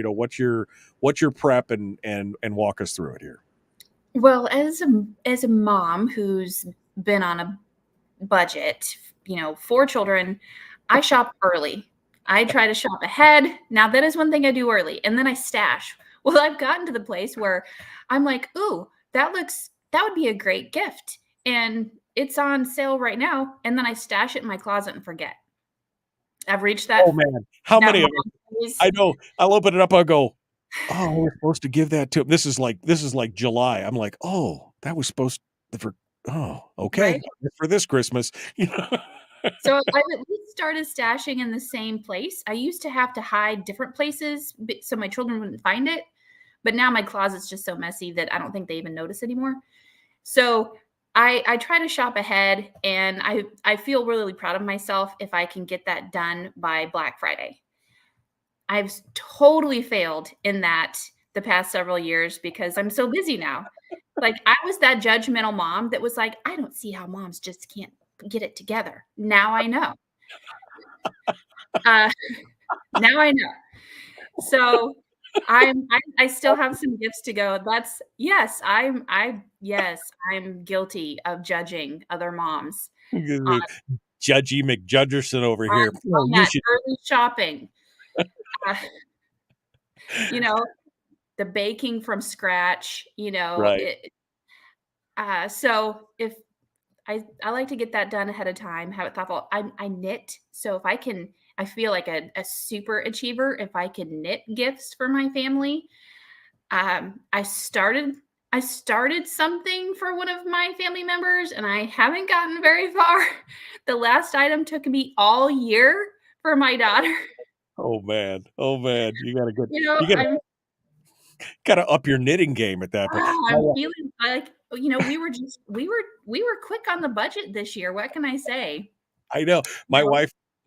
S7: prep, and walk us through it here.
S11: Well, as a mom who's been on a budget, 4 children, I shop early. I try to shop ahead. Now, that is one thing I do early, and then I stash. Well, I've gotten to the place where I'm like, ooh, that would be a great gift, and it's on sale right now, and then I stash it in my closet and forget. I've reached that.
S7: Oh man, how many of them? I know. I'll open it up. I'll go, oh, we're supposed to give that to him. This is like July. I'm like, oh, that was supposed to okay,
S11: right?
S7: For this Christmas.
S11: So I've at least started stashing in the same place. I used to have to hide different places so my children wouldn't find it. But now my closet's just so messy that I don't think they even notice anymore. So I try to shop ahead, and I feel really proud of myself if I can get that done by Black Friday. I've totally failed in that the past several years because I'm so busy now. Like, I was that judgmental mom that was like, I don't see how moms just can't get it together. Now I know. Now I know. So I still have some gifts to go. I'm guilty of judging other moms.
S7: Judgy McJudgerson over here.
S11: On that early shopping. you know, the baking from scratch,
S7: Right.
S11: so if I like to get that done ahead of time, have it thoughtful. I knit, so if I feel like a super achiever if I can knit gifts for my family. I started something for one of my family members, and I haven't gotten very far. The last item took me all year for my daughter.
S7: Oh man. Oh man. You
S11: I'm
S7: gotta up your knitting game at that point.
S11: I'm feeling like, we were quick on the budget this year. What can I say?
S7: I know.
S11: You know?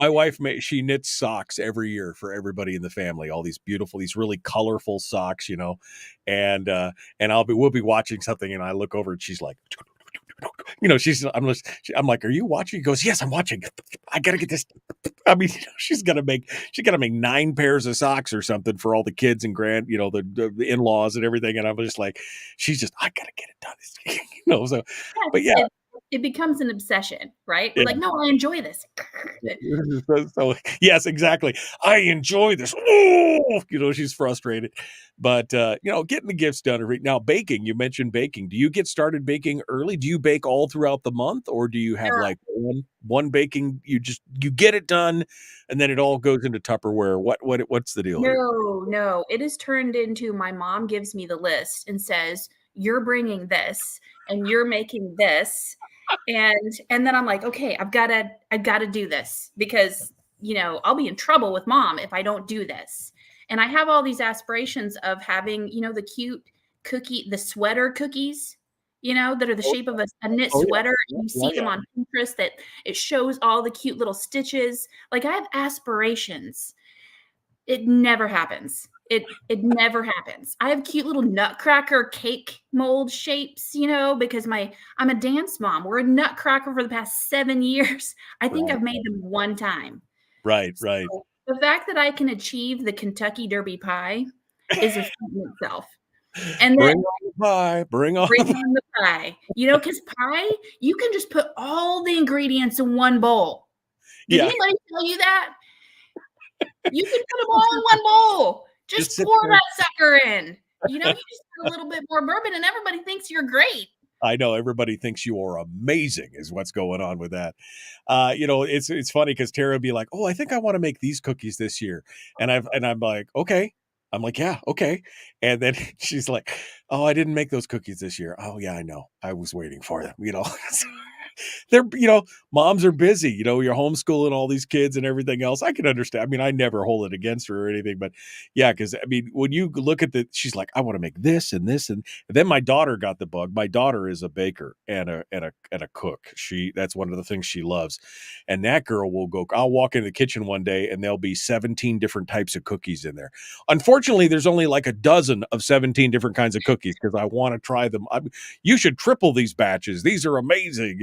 S7: My wife she knits socks every year for everybody in the family. All these beautiful, these really colorful socks, and we'll be watching something, and I look over, and she's like, I'm like, are you watching? He goes, yes, I'm watching. I gotta get this. I mean, she's gotta make 9 pairs of socks or something for all the kids and the in-laws and everything. And I'm just like, I gotta get it done. So, but yeah.
S11: It becomes an obsession, right? We're like, no, I enjoy this.
S7: So yes, exactly. I enjoy this. Oh, she's frustrated, but getting the gifts done. Now, baking. You mentioned baking. Do you get started baking early? Do you bake all throughout the month, or do you have like one baking? You get it done, and then it all goes into Tupperware. What's the deal?
S11: No. It is turned into my mom gives me the list and says, "You're bringing this, and you're making this." And then I'm like, okay, I've got to do this because, I'll be in trouble with mom if I don't do this. And I have all these aspirations of having, the cute the sweater cookies, that are the shape of a knit sweater. You see them on Pinterest that it shows all the cute little stitches. Like, I have aspirations. It never happens. It never happens. I have cute little nutcracker cake mold shapes, because I'm a dance mom. We're a nutcracker for the past 7 years. I think I've made them one time.
S7: Right.
S11: So the fact that I can achieve the Kentucky Derby pie is a feat in itself. And then
S7: bring on
S11: the pie. Because pie, you can just put all the ingredients in one bowl. Did anybody tell you that? You can put them all in one bowl. Just pour that sucker in. You just put a little bit more bourbon, and everybody thinks you're great.
S7: I know everybody thinks you are amazing is what's going on with that. It's funny because Tara would be like, "Oh, I think I want to make these cookies this year," and I'm like, "Okay." I'm like, "Yeah, okay." And then she's like, "Oh, I didn't make those cookies this year." "Oh, yeah, I know. I was waiting for them." They're, moms are busy, you're homeschooling all these kids and everything else. I can understand. I mean, I never hold it against her or anything, but yeah, because I mean, when you look at she's like, I want to make this and this. And then my daughter got the bug. My daughter is a baker and a cook. That's one of the things she loves. And that girl will I'll walk in the kitchen one day and there'll be 17 different types of cookies in there. Unfortunately, there's only like a dozen of 17 different kinds of cookies because I want to try them. You should triple these batches. These are amazing,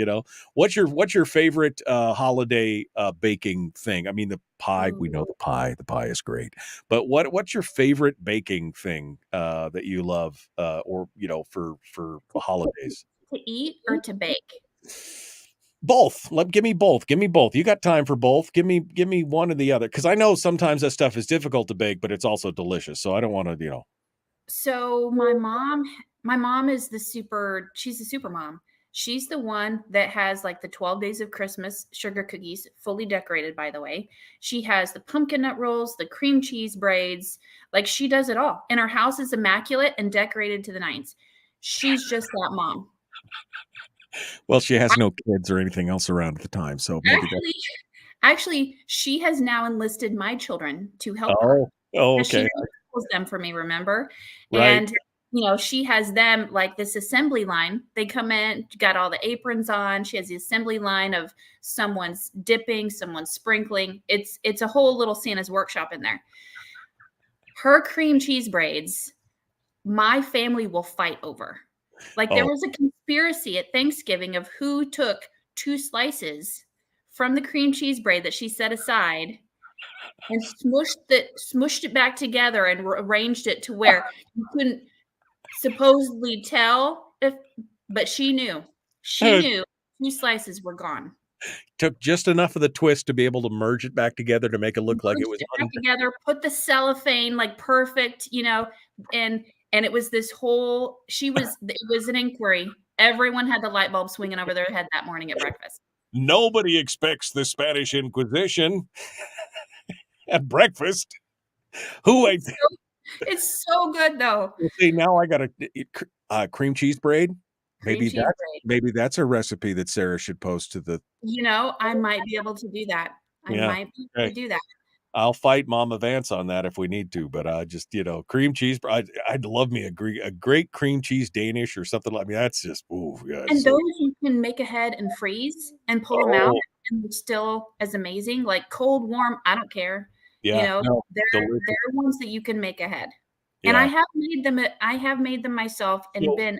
S7: What's your favorite holiday baking thing? I mean, the pie. We know the pie. The pie is great. But what's your favorite baking thing that you love, or for holidays?
S11: To eat or to bake?
S7: Both. Give me both. Give me both. You got time for both? Give me one or the other. Because I know sometimes that stuff is difficult to bake, but it's also delicious. So I don't want to,
S11: So my mom is she's a super mom. She's the one that has like the 12 days of Christmas sugar cookies, fully decorated, by the way. She has the pumpkin nut rolls, the cream cheese braids. Like, she does it all. And her house is immaculate and decorated to the nines. She's just that mom.
S7: Well, she has no kids or anything else around at the time. So maybe
S11: actually, she has now enlisted my children to help her.
S7: Oh, okay.
S11: She homeschools them for me, remember?
S7: Right.
S11: And she has them like this assembly line. They come in, got all the aprons on. She has the assembly line of someone's dipping, someone's sprinkling. It's a whole little Santa's workshop in there. Her cream cheese braids, my family will fight over. Like, there was a conspiracy at Thanksgiving of who took 2 slices from the cream cheese braid that she set aside and smushed it back together and arranged it to where you couldn't supposedly tell but she knew 2 slices were gone.
S7: Took just enough of the twist to be able to merge it back together to make it look like it was
S11: back together, put the cellophane like perfect, and it was this whole, it was an inquiry. Everyone had the light bulb swinging over their head that morning at breakfast.
S7: Nobody expects the Spanish Inquisition at breakfast. Who ate that?
S11: It's so good though.
S7: See, now I got a cream cheese braid. Maybe that's a recipe that Sarah should post to the.
S11: I might be able to do that. I might be able to do that.
S7: I'll fight Mama Vance on that if we need to, but I just, cream cheese. I'd love me a great cream cheese Danish or something like that. That's just, yeah.
S11: And those you can make ahead and freeze and pull them out, and they're still as amazing. Like cold, warm, I don't care.
S7: Yeah,
S11: they're ones that you can make ahead. Yeah. And I have made them myself and been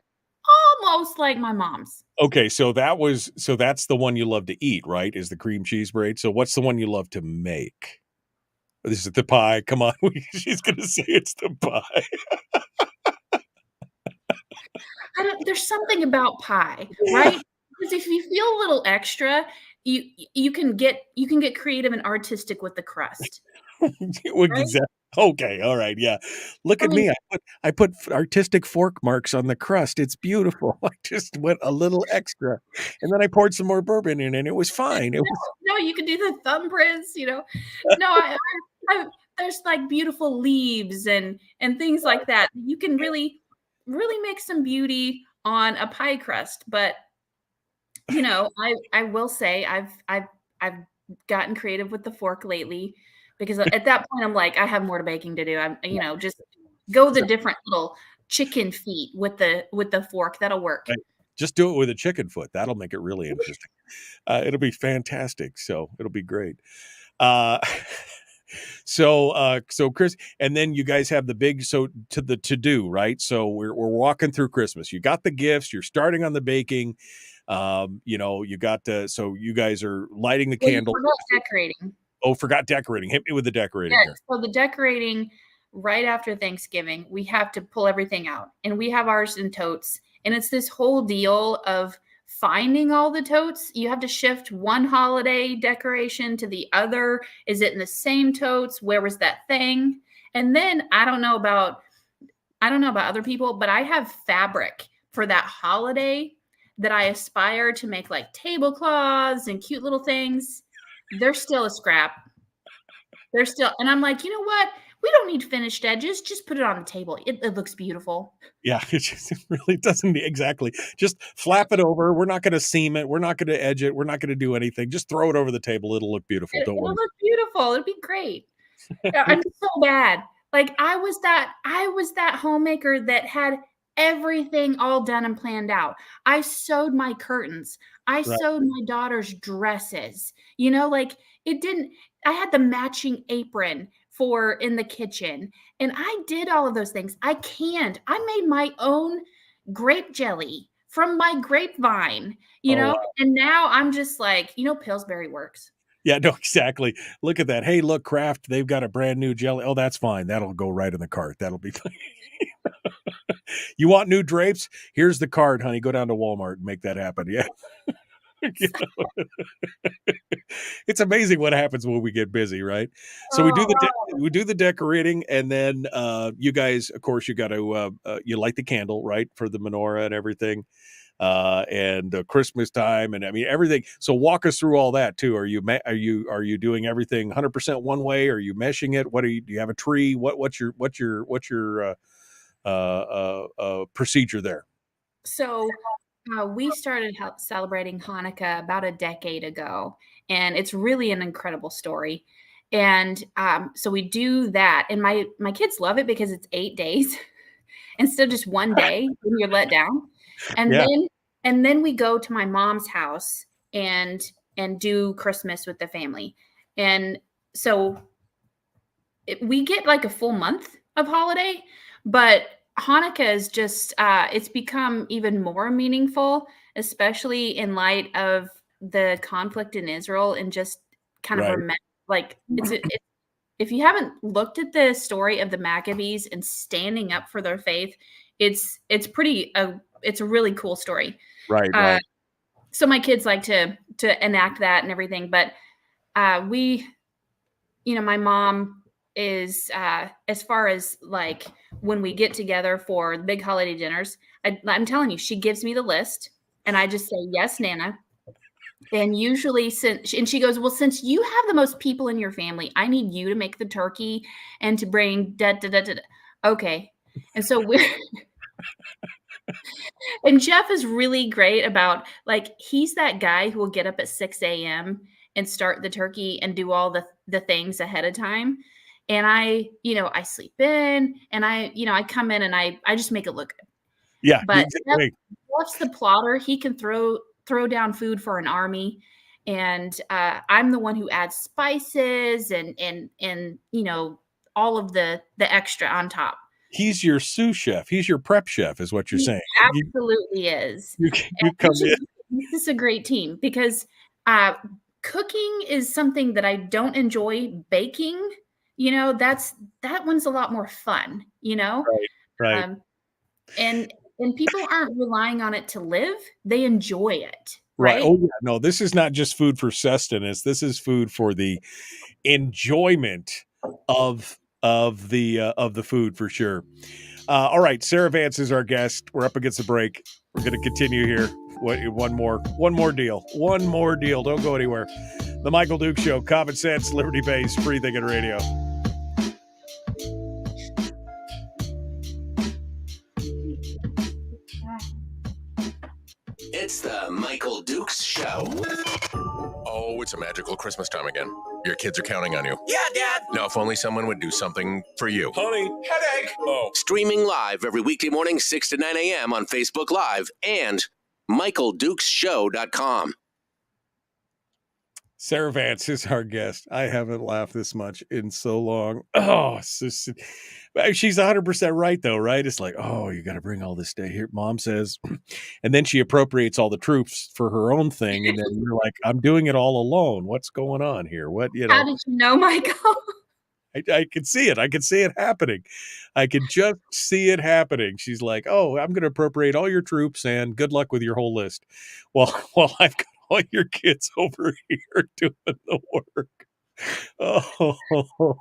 S11: almost like my mom's.
S7: Okay, so that's the one you love to eat, right? Is the cream cheese braid. So what's the one you love to make? This is the pie. Come on. She's going to say it's the pie.
S11: There's something about pie, right? Because if you feel a little extra, you can get creative and artistic with the crust.
S7: Right? Okay, all right, yeah. Look at me. I put artistic fork marks on the crust. It's beautiful. I just went a little extra, and then I poured some more bourbon in, and it was fine.
S11: No, you can do the thumbprints. No, there's like beautiful leaves and things like that. You can really make some beauty on a pie crust. But I will say I've gotten creative with the fork lately. Because at that point, I'm like, I have more baking to do. I'm, just go the different little chicken feet with the fork. That'll work.
S7: Right. Just do it with a chicken foot. That'll make it really interesting. It'll be fantastic. So it'll be great. So Chris, and then you guys have the big, to-do, right? So we're walking through Christmas. You got the gifts. You're starting on the baking. You got so you guys are lighting the candle.
S11: Decorating.
S7: Oh, forgot decorating. Hit me with the decorating.
S11: Yeah, so the decorating right after Thanksgiving, we have to pull everything out, and we have ours in totes. And it's this whole deal of finding all the totes. You have to shift one holiday decoration to the other. Is it in the same totes? Where was that thing? And then I don't know about other people, but I have fabric for that holiday that I aspire to make like tablecloths and cute little things. They're still a scrap. And I'm like, you know what? We don't need finished edges. Just put it on the table. It looks beautiful.
S7: Yeah, it really doesn't exactly. Just flap it over. We're not going to seam it. We're not going to edge it. We're not going to do anything. Just throw it over the table. It'll look beautiful. Don't worry.
S11: It'll look beautiful. It'll be great. I'm so bad. Like I was that homemaker that had everything all done and planned out. I sewed my curtains. I sewed my daughter's dresses. I had the matching apron in the kitchen, and I did all of those things. I made my own grape jelly from my grapevine, and now I'm just like, Pillsbury works.
S7: Yeah, no, exactly. Look at that. Hey, look, Kraft, they've got a brand new jelly. Oh, that's fine. That'll go right in the cart. That'll be fine. You want new drapes? Here's the card, honey. Go down to Walmart and make that happen. Yeah. It's amazing what happens when we get busy, right? So we do the decorating, and then you guys, of course, you got to you light the candle, right, for the menorah and everything, and Christmas time, and I mean everything. So walk us through all that too. Are you doing everything 100% one way? Are you meshing it? Do you have a tree? What's your procedure there?
S11: So we started celebrating Hanukkah about a decade ago, and it's really an incredible story. And so we do that, and my kids love it because it's 8 days instead of just one day when you're let down. And then we go to my mom's house and do Christmas with the family. And so we get like a full month of holiday, but Hanukkah is just, it's become even more meaningful, especially in light of the conflict in Israel, and just kind of remember, like, if you haven't looked at the story of the Maccabees and standing up for their faith, it's a really cool story.
S7: Right.
S11: so my kids like to enact that and everything. But we, my mom is, as far as like when we get together for big holiday dinners, I'm telling you, she gives me the list and I just say, yes, Nana. And usually and she goes, well, since you have the most people in your family, I need you to make the turkey and to bring okay. And so and Jeff is really great about, like, he's that guy who will get up at 6 a.m. and start the turkey and do all the things ahead of time. And I sleep in and I come in and I just make it look good.
S7: Yeah.
S11: But Jeff's the plotter. He can throw down food for an army. And I'm the one who adds spices and all of the extra on top.
S7: He's your sous chef. He's your prep chef, is what you're saying.
S11: Absolutely is.
S7: You come in.
S11: This is a great team because cooking is something that I don't enjoy. Baking, that one's a lot more fun.
S7: Right.
S11: And people aren't relying on it to live; they enjoy it. Right.
S7: Oh yeah. No, this is not just food for sustenance. This is food for the enjoyment of the food for sure. All right, Sarah Vance is our guest. We're up against the break. We're going to continue here. One more deal. One more deal. Don't go anywhere. The Michael Dukes Show, common sense, liberty-based, free thinking radio.
S1: It's the Michael Dukes Show.
S3: Oh, it's a magical Christmas time again. Your kids are counting on you.
S1: Yeah, Dad.
S3: Now, if only someone would do something for you. Honey, headache. Oh.
S1: Streaming live every weekday morning, 6 to 9 a.m. on Facebook Live and MichaelDukesShow.com.
S7: Sarah Vance is our guest. I haven't laughed this much in so long. Oh, she's 100% right, though, right? It's like, oh, you got to bring all this day here. Mom says, and then she appropriates all the troops for her own thing. And then you're like, I'm doing it all alone. What's going on here? How
S11: did you know, Michael?
S7: I could see it. I could see it happening. I could just see it happening. She's like, oh, I'm going to appropriate all your troops and good luck with your whole list. Well, I've got all your kids over here doing the work. Oh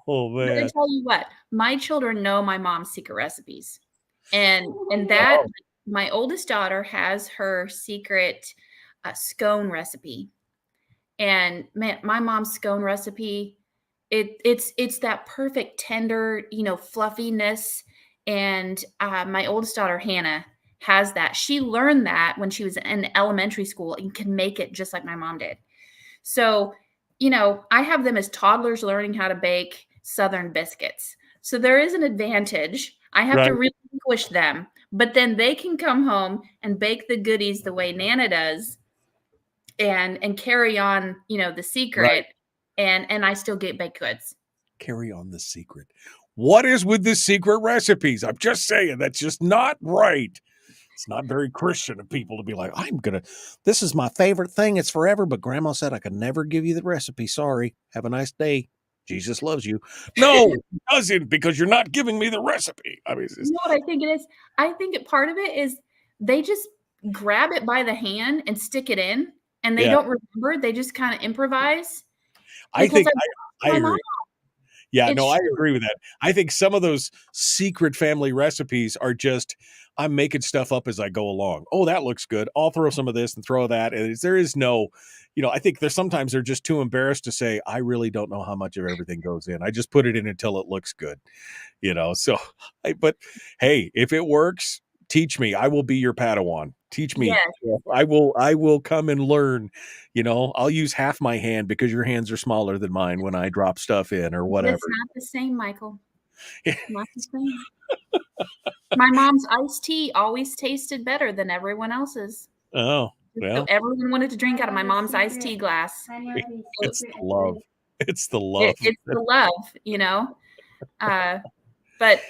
S7: man! I'm
S11: gonna tell you what, my children know my mom's secret recipes, and that my oldest daughter has her secret scone recipe, and man, my mom's scone recipe, it's that perfect tender, fluffiness, and my oldest daughter Hannah has that. She learned that when she was in elementary school and can make it just like my mom did. So, I have them as toddlers learning how to bake Southern biscuits. So there is an advantage. I have to relinquish them, but then they can come home and bake the goodies the way Nana does and carry on, the secret and I still get baked goods. Carry on the secret.
S7: What is with the secret recipes? I'm just saying that's just not right. It's not very Christian of people to be like, this is my favorite thing. It's forever. But grandma said I could never give you the recipe. Sorry. Have a nice day. Jesus loves you. No, he doesn't, because you're not giving me the recipe. I mean,
S11: you know what I think it is? I think part of it is they just grab it by the hand and stick it in, and they don't remember. They just kind of improvise.
S7: I agree. Yeah, no, I agree with that. I think some of those secret family recipes are just, I'm making stuff up as I go along. Oh, that looks good. I'll throw some of this and throw that. And there is no, I think sometimes they're just too embarrassed to say, I really don't know how much of everything goes in. I just put it in until it looks good, so, but hey, if it works, teach me. I will be your Padawan. Teach me.
S11: Yes.
S7: I will come and learn. I'll use half my hand because your hands are smaller than mine when I drop stuff in or whatever.
S11: It's not the same, Michael. It's not the same. My mom's iced tea always tasted better than everyone else's.
S7: Oh, well.
S11: So everyone wanted to drink out of my mom's iced tea glass.
S7: It's the love. It's the love.
S11: It's the love, But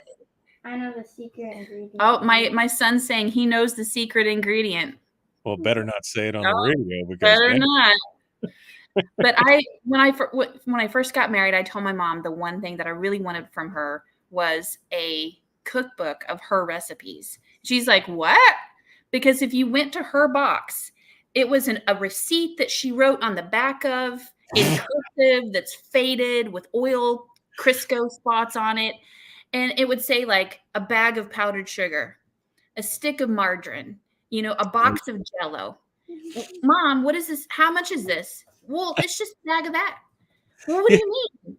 S9: I know the secret ingredient.
S11: Oh, my son's saying he knows the secret ingredient.
S7: Well, better not say it on the radio. Because
S11: better not. But when I first got married, I told my mom the one thing that I really wanted from her was a cookbook of her recipes. She's like, what? Because if you went to her box, It was a receipt that she wrote on the back of in cursive that's faded with oil Crisco spots on it. And it would say like a bag of powdered sugar, a stick of margarine, a box of Jell-O. Mom, what is this? How much is this? Well, it's just a bag of that. Well, what do you mean?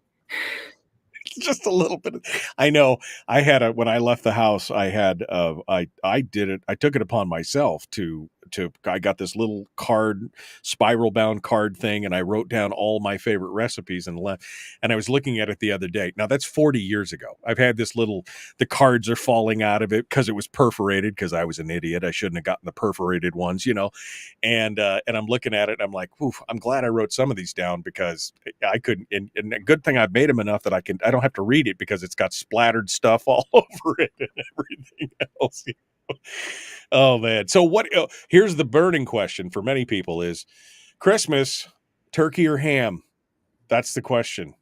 S7: Just a little bit. I know. I had when I left the house, I had I did it. I took it upon myself to I got this little card, spiral bound card thing, and I wrote down all my favorite recipes and left. And I was looking at it the other day. Now that's 40 years ago. I've had this the cards are falling out of it because it was perforated, because I was an idiot. I shouldn't have gotten the perforated ones, And I'm looking at it and I'm like, oof, I'm glad I wrote some of these down, because I couldn't. And a good thing I made them enough that I don't have to read it, because it's got splattered stuff all over it and everything else. Oh man. So here's the burning question for many people is Christmas, turkey or ham? That's the question.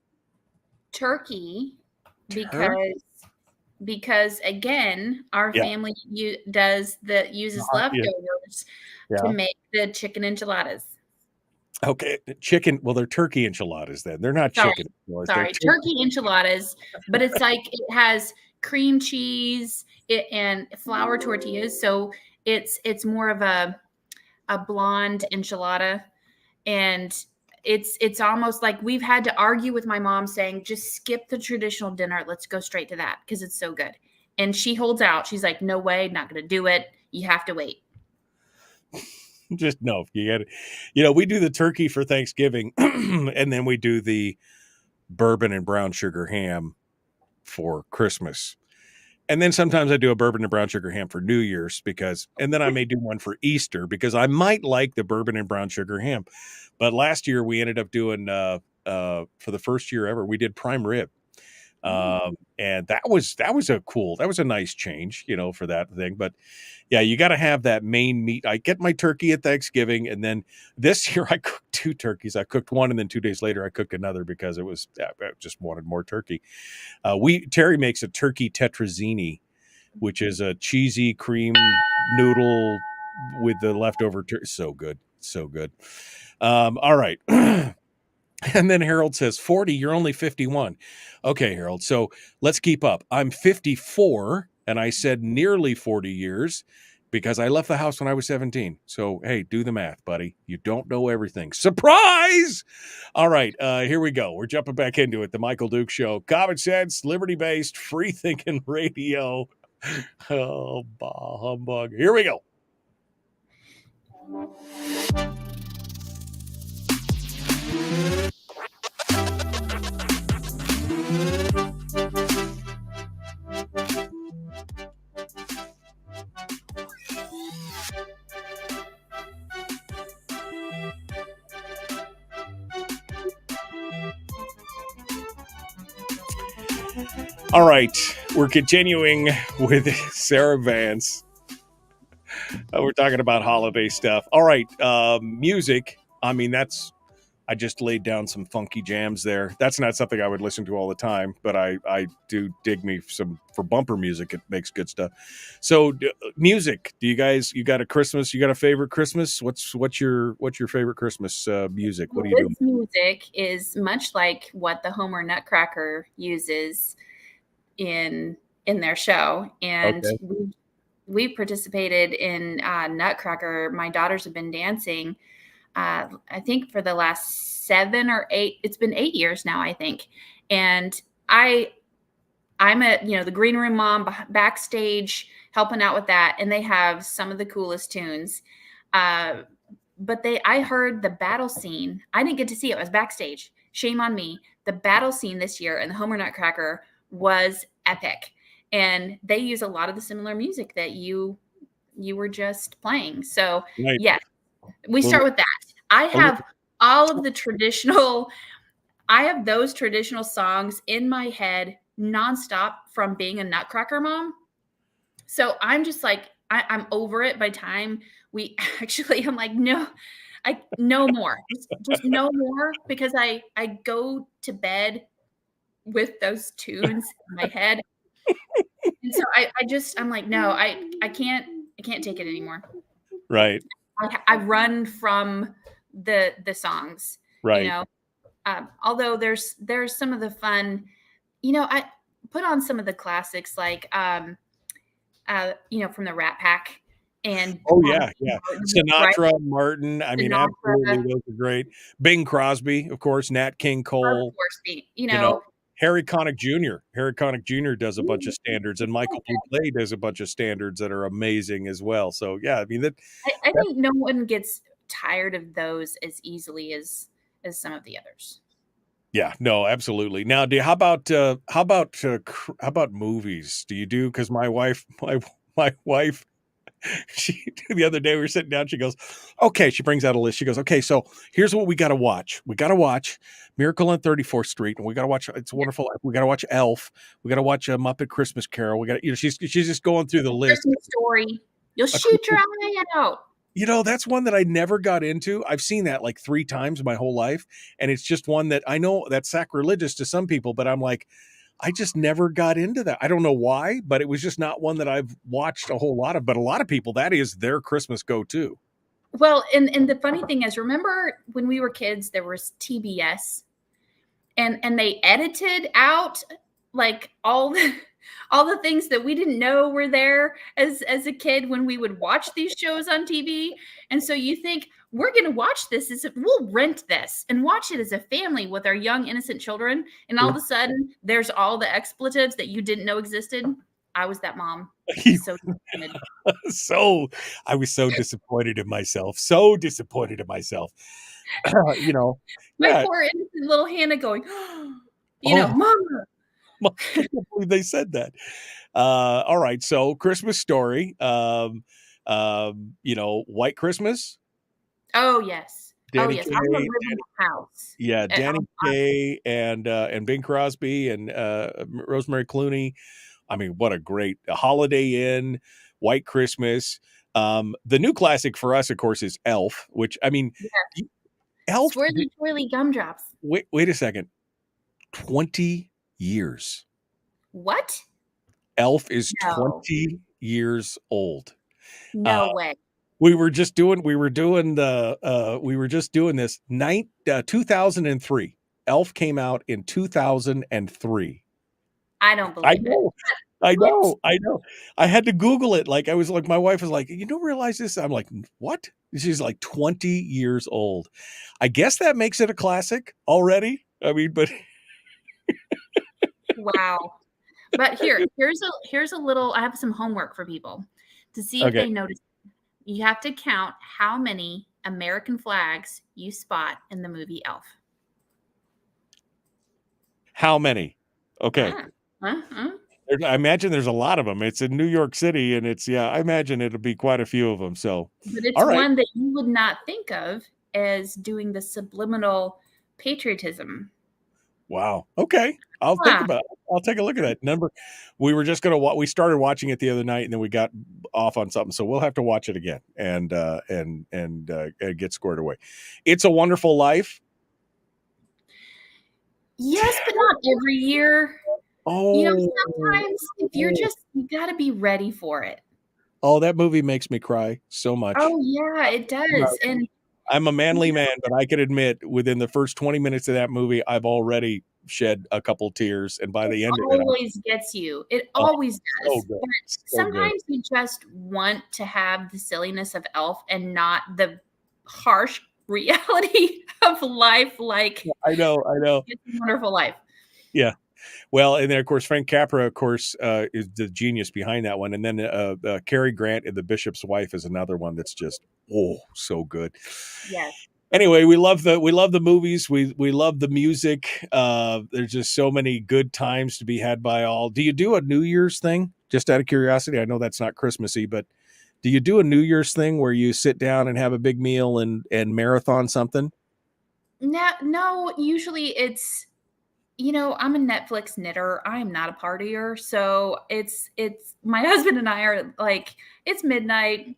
S11: Turkey, because again, our family uses leftovers to make the chicken enchiladas.
S7: Okay, chicken. Well, they're turkey enchiladas then. They're not chicken.
S11: Sorry, turkey enchiladas, but it's like it has cream cheese and flour tortillas, so it's more of a blonde enchilada, and it's almost like we've had to argue with my mom saying, just skip the traditional dinner, let's go straight to that because it's so good. And she holds out. She's like, no way, not going to do it. You have to wait.
S7: Just no, you got it. We do the turkey for Thanksgiving, and then we do the bourbon and brown sugar ham for Christmas. And then sometimes I do a bourbon and brown sugar ham for New Year's, and then I may do one for Easter, because I might like the bourbon and brown sugar ham. But last year we ended up doing, for the first year ever, we did prime rib. And that was a nice change, for that thing. But yeah, you got to have that main meat. I get my turkey at Thanksgiving, and then this year I cooked 2 turkeys. I cooked one, and then 2 days later I cooked another, because I just wanted more turkey. Terry makes a turkey tetrazzini, which is a cheesy cream noodle with the leftover turkey. So good. So good. All right. And then Harold says, 40, you're only 51. Okay, Harold, so let's keep up. I'm 54, and I said nearly 40 years because I left the house when I was 17. So, hey, do the math, buddy. You don't know everything. Surprise! All right, here we go. We're jumping back into it. The Michael Duke Show. Common sense, liberty-based, free-thinking radio. Oh, bah humbug. Here we go. All right, we're continuing with Sarah Vance. We're talking about holiday stuff. All right, music. I mean, I just laid down some funky jams there. That's not something I would listen to all the time, but I do dig me some for bumper music. It makes good stuff. So music, you got a favorite Christmas? What's your favorite Christmas music? What do you do?
S11: This music is much like what the Homer Nutcracker uses in their show. And we participated in Nutcracker. My daughters have been dancing I think for the last 7 or 8, it's been 8 years now, I think. And I'm at, the green room mom backstage helping out with that. And they have some of the coolest tunes. But I heard the battle scene. I didn't get to see it. I was backstage. Shame on me. The battle scene this year in the Homer Nutcracker was epic. And they use a lot of the similar music that you were just playing. So
S7: right.
S11: Yeah. We start with that. I have all of the those traditional songs in my head nonstop from being a Nutcracker mom. So I'm just like, I'm over it by time I'm like, no more, just no more, because I go to bed with those tunes in my head. And so I'm like, no, I can't take it anymore.
S7: Right.
S11: I run from the songs,
S7: Right.
S11: you know. Although there's some of the fun, I put on some of the classics like from the Rat Pack and
S7: Oh yeah,
S11: right?
S7: Sinatra, Martin. I mean, absolutely,
S11: Sinatra,
S7: those are great. Bing Crosby, of course, Nat King
S11: of
S7: Cole.
S11: course,
S7: You know, Harry Connick Jr. Harry Connick Jr. does a bunch of standards, and Michael Bublé does a bunch of standards that are amazing as well. So yeah, I mean
S11: I think no one gets tired of those as easily as some of the others.
S7: Yeah, no, absolutely. Now, how about movies? Do you do? Because my wife, my wife, she the other day we were sitting down. She goes, "Okay." She brings out a list. She goes, "Okay, so here's what we got to watch. We got to watch Miracle on 34th Street, and we got to watch It's a Wonderful Life. We got to watch Elf. We got to watch a Muppet Christmas Carol. We got, she's just going through the list.
S11: Christmas Story. You'll shoot your eye out.
S7: That's one that I never got into. I've seen that like 3 times my whole life. And it's just one that I know that's sacrilegious to some people, but I'm like, I just never got into that. I don't know why, but it was just not one that I've watched a whole lot of. But a lot of people, that is their Christmas go-to.
S11: Well, and the funny thing is, remember when we were kids, there was TBS and they edited out like all the things that we didn't know were there as a kid when we would watch these shows on TV. And so you think we're going to watch this, we'll rent this and watch it as a family with our young innocent children. And all of a sudden there's all the expletives that you didn't know existed. I was that mom. So disappointed.
S7: I was so disappointed in myself. So disappointed in myself.
S11: My poor innocent little Hannah going, Mama.
S7: I can't believe they said that. All right, so Christmas Story. White Christmas.
S11: Oh yes.
S7: Danny
S11: Kaye,
S7: Kaye,
S11: I'm gonna live in the house.
S7: Yeah, Danny Kaye and Bing Crosby and Rosemary Clooney. I mean, what a great Holiday Inn, White Christmas. The new classic for us, of course, is Elf, which I mean, Elf.
S11: Swirly, swirly gumdrops.
S7: Wait a second. 20 years.
S11: What?
S7: Elf is 20 years old.
S11: No way.
S7: We were just doing this 2003. Elf came out in 2003.
S11: I don't believe it.
S7: I know. I had to Google it. Like I was like, my wife was like, "You don't realize this?" I'm like, "What?" She's like 20 years old. I guess that makes it a classic already. I mean, but
S11: wow. But here's a little, I have some homework for people to see if they notice. You have to count how many American flags you spot in the movie Elf.
S7: How many? Okay. I imagine there's a lot of them. It's in New York City, and I imagine it'll be quite a few of them. So,
S11: but it's one that you would not think of as doing the subliminal patriotism.
S7: Wow. Okay. I'll think about it. I'll take a look at that number. We were just going to we started watching it the other night and then we got off on something. So we'll have to watch it again and get squared away. It's a Wonderful Life.
S11: Yes, but not every year.
S7: Oh,
S11: sometimes if you got to be ready for it.
S7: Oh, that movie makes me cry so much.
S11: Oh yeah, it does. And
S7: I'm a manly man, but I can admit within the first 20 minutes of that movie, I've already shed a couple tears. And by the end of it,
S11: always gets you. It always does.
S7: So
S11: sometimes you just want to have the silliness of Elf and not the harsh reality of life. Like
S7: I know.
S11: It's a Wonderful Life.
S7: Yeah. Well, and then of course Frank Capra, of course, is the genius behind that one, and then Cary Grant and The Bishop's Wife is another one that's just so good.
S11: Yes.
S7: Anyway, we love the movies. We love the music. There's just so many good times to be had by all. Do you do a New Year's thing? Just out of curiosity, I know that's not Christmassy, but do you do a New Year's thing where you sit down and have a big meal and marathon something?
S11: No. Usually it's. I'm a Netflix knitter. I am not a partier. So it's my husband and I are like, it's midnight.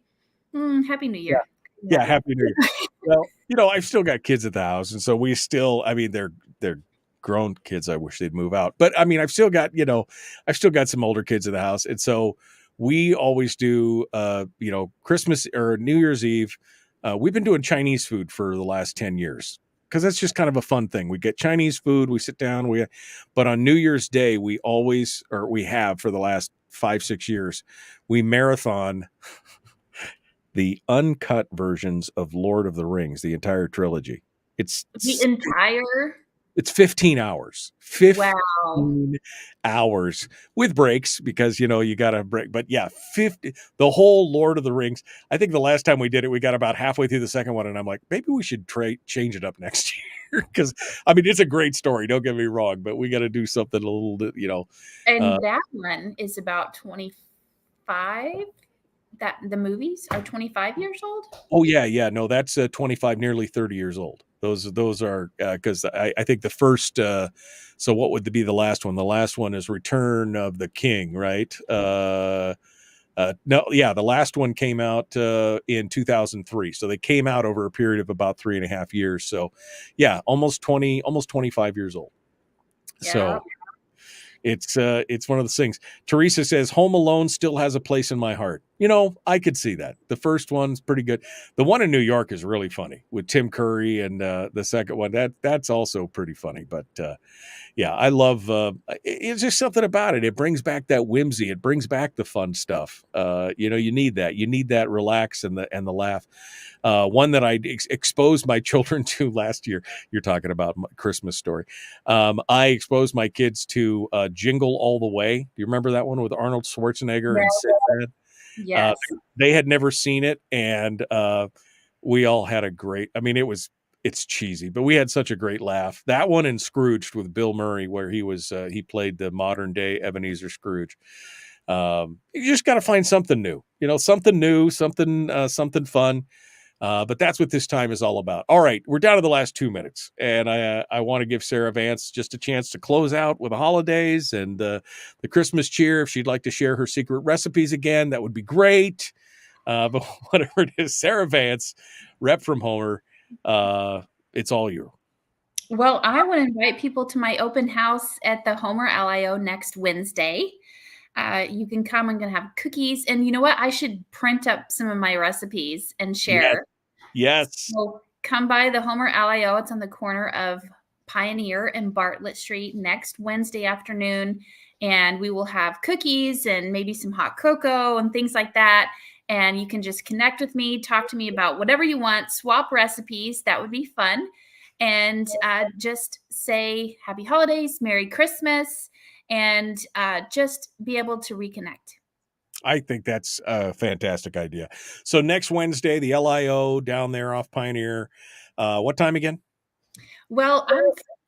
S11: Happy New Year.
S7: Yeah. Happy New Year. Well, I've still got kids at the house. And so we still, I mean, they're grown kids. I wish they'd move out. But I mean, I've still got some older kids in the house. And so we always do, Christmas or New Year's Eve, We've been doing Chinese food for the last 10 years because that's just kind of a fun thing. We get Chinese food, we sit down, but on New Year's Day, we have for the last 5-6 years, we marathon the uncut versions of Lord of the Rings, the entire trilogy. It's 15 hours. 15 hours with breaks because, you got to break. But yeah, the whole Lord of the Rings. I think the last time we did it, we got about halfway through the second one. And I'm like, maybe we should change it up next year. Because, it's a great story. Don't get me wrong. But we got to do something a little bit,
S11: And that one is about 25. That the movies are 25 years old.
S7: Oh yeah. No, that's 25, nearly 30 years old. Those are because I think the first. So what would be the last one? The last one is Return of the King, right? No, yeah, the last one came out in 2003. So they came out over a period of about 3.5 years. So yeah, almost 25 years old.
S11: Yeah.
S7: So it's one of those things. Teresa says Home Alone still has a place in my heart. I could see that. The first one's pretty good. The one in New York is really funny with Tim Curry, and the second one that's also pretty funny. But yeah, I love. It's just something about it. It brings back that whimsy. It brings back the fun stuff. You need that. You need that relax and the laugh. One that I exposed my children to last year. You're talking about my Christmas Story. I exposed my kids to Jingle All the Way. Do you remember that one with Arnold Schwarzenegger and Sid?
S11: Yes.
S7: They had never seen it, and we all had a great. It's cheesy, but we had such a great laugh. That one and Scrooged with Bill Murray, where he played the modern day Ebenezer Scrooge. You just got to find something new, something fun. But that's what this time is all about. All right, we're down to the last 2 minutes, and I want to give Sarah Vance just a chance to close out with the holidays and the Christmas cheer. If she'd like to share her secret recipes again, that would be great. But whatever it is, Sarah Vance, rep from Homer, it's all you.
S11: Well, I want to invite people to my open house at the Homer LIO next Wednesday. You can come. I'm going to have cookies. And you know what? I should print up some of my recipes and share.
S7: Yes.
S11: So come by the Homer LIO. It's on the corner of Pioneer and Bartlett Street next Wednesday afternoon. And we will have cookies and maybe some hot cocoa and things like that. And you can just connect with me, talk to me about whatever you want, swap recipes. That would be fun. And just say happy holidays, Merry Christmas, and just be able to reconnect.
S7: I think that's a fantastic idea. So next Wednesday, the LIO down there off Pioneer. What time again?
S11: Well,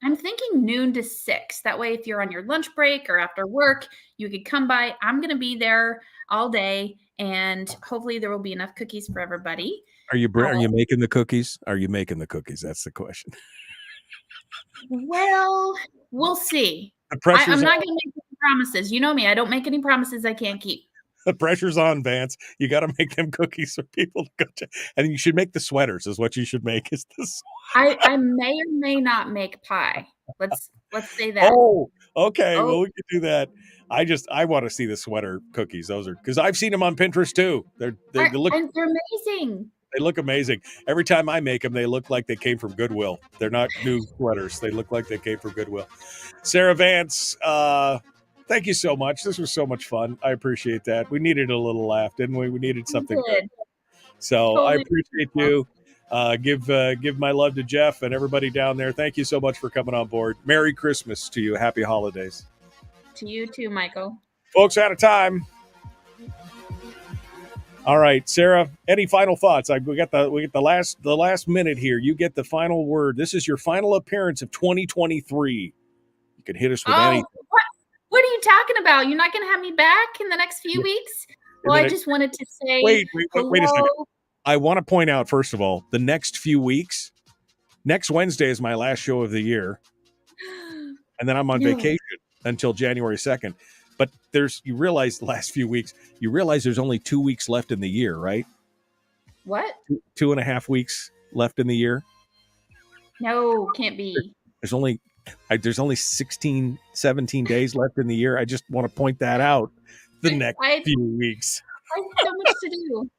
S11: I'm thinking noon to 6. That way, if you're on your lunch break or after work, you could come by. I'm going to be there all day, and hopefully there will be enough cookies for everybody.
S7: Are you making the cookies? Are you making the cookies? That's the question.
S11: Well, we'll see. I'm not going to make any promises. You know me. I don't make any promises I can't keep.
S7: The pressure's on, Vance. You got to make them cookies for people to go to. And you should make the sweaters is what you should make. Is this?
S11: I may or may not make pie. Let's say that.
S7: Oh, okay. Oh. Well, we can do that. I want to see the sweater cookies. Those are because I've seen them on Pinterest too. They look
S11: amazing.
S7: They look amazing. Every time I make them, they look like they came from Goodwill. They're not new sweaters. They look like they came from Goodwill. Sarah Vance, thank you so much. This was so much fun. I appreciate that. We needed a little laugh, didn't we? We needed something good. So totally. I appreciate you. Give my love to Jeff and everybody down there. Thank you so much for coming on board. Merry Christmas to you. Happy holidays.
S11: To you too, Michael.
S7: Folks, out of time. All right, Sarah, any final thoughts? We get the last minute here. You get the final word. This is your final appearance of 2023. You can hit us with anything.
S11: What are you talking about? You're not going to have me back in the next few weeks? Well, I just wanted to say
S7: wait a second. I want to point out, first of all, the next few weeks, next Wednesday is my last show of the year. And then I'm on vacation until January 2nd. But you realize the last few weeks, there's only 2 weeks left in the year, right?
S11: What?
S7: 2.5 weeks left in the year.
S11: No, can't be.
S7: There's only 16, 17 days left in the year. I just want to point that out the next few weeks.
S11: I have so much to do.